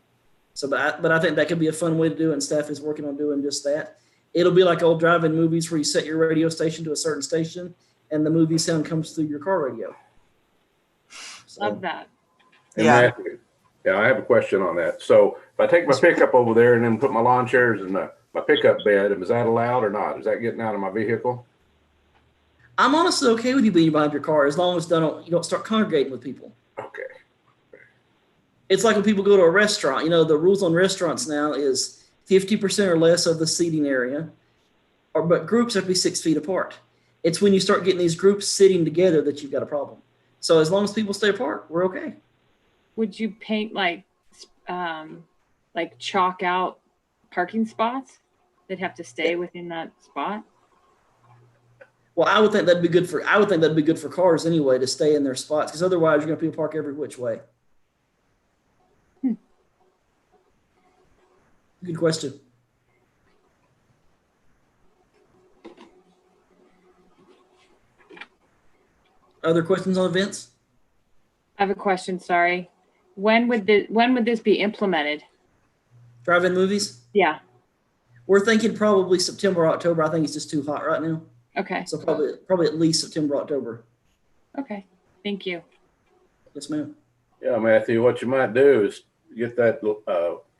So, but I think that could be a fun way to do it, and staff is working on doing just that. It'll be like old drive-in movies where you set your radio station to a certain station, and the movie sound comes through your car radio. So, Love that. And Matthew, I have a question on that. So if I take my pickup over there and then put my lawn chairs in my pickup bed, is that allowed or not? Is that getting out of my vehicle? I'm honestly okay with you being behind your car as long as you don't start congregating with people. Okay. It's like when people go to a restaurant. The rules on restaurants now is 50% or less of the seating area, but groups have to be 6 feet apart. It's when you start getting these groups sitting together that you've got a problem. So as long as people stay apart, we're okay. Would you paint like chalk out parking spots? They'd have to stay within that spot. Well, I would think that'd be good for cars anyway to stay in their spots, because otherwise you're going to people park every which way. Good question. Other questions on events? I have a question. Sorry. When would this be implemented? Drive-in movies? Yeah. We're thinking probably September, October. I think it's just too hot right now. Okay. So probably at least September, October. Okay. Thank you. Yes, ma'am. Yeah, Matthew, what you might do is get that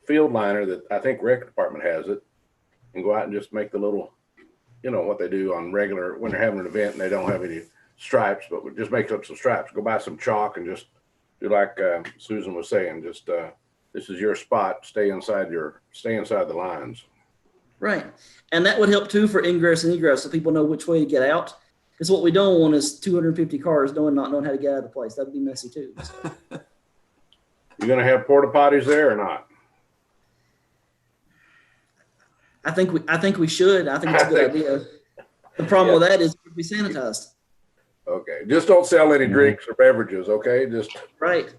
field liner that I think rec department has it, and go out and just make the little, what they do on regular when they're having an event and they don't have any stripes, but just make up some stripes. Go buy some chalk and just do like Susan was saying. Just this is your spot. Stay inside the lines. Right. And that would help too for ingress and egress, so people know which way to get out. Because what we don't want is 250 cars not knowing how to get out of the place. That'd be messy too. So. You gonna have porta potties there or not? I think we should. I think it's a good idea. The problem with that is it would be sanitized. Okay. Just don't sell any drinks or beverages, okay? Just right.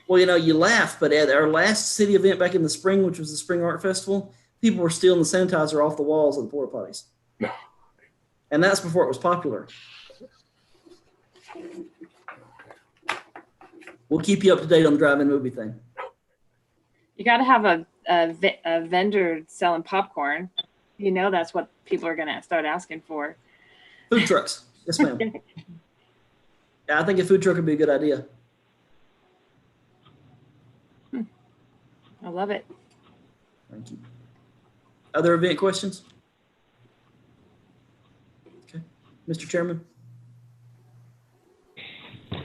Well, you laugh, but at our last city event back in the spring, which was the Spring Art Festival, people were stealing the sanitizer off the walls of the porta potties. No. And that's before it was popular. We'll keep you up to date on the drive-in movie thing. You got to have a vendor selling popcorn. That's what people are going to start asking for. Food trucks. Yes, ma'am. Yeah, I think a food truck would be a good idea. I love it. Thank you. Other event questions? Okay. Mr. Chairman?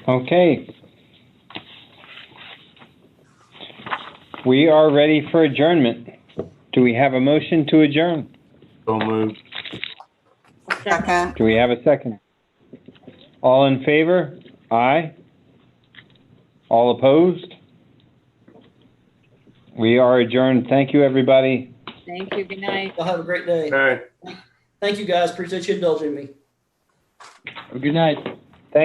Okay. We are ready for adjournment. Do we have a motion to adjourn? So moved. Second. Do we have a second? All in favor? Aye. All opposed? We are adjourned. Thank you, everybody. Thank you. Good night. Y'all have a great day. All right. Thank you, guys. Appreciate you indulging me. Have a good night.